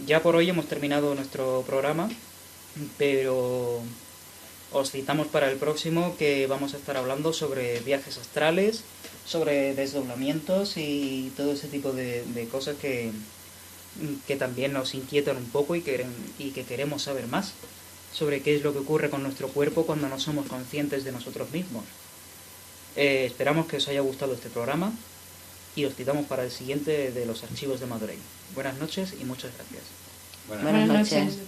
Ya por hoy hemos terminado nuestro programa, pero os citamos para el próximo, que vamos a estar hablando sobre viajes astrales, sobre desdoblamientos y todo ese tipo de cosas que también nos inquietan un poco y que queremos saber más sobre qué es lo que ocurre con nuestro cuerpo cuando no somos conscientes de nosotros mismos. Esperamos que os haya gustado este programa y os citamos para el siguiente de los archivos de Madorey. Buenas noches y muchas gracias. Buenas noches.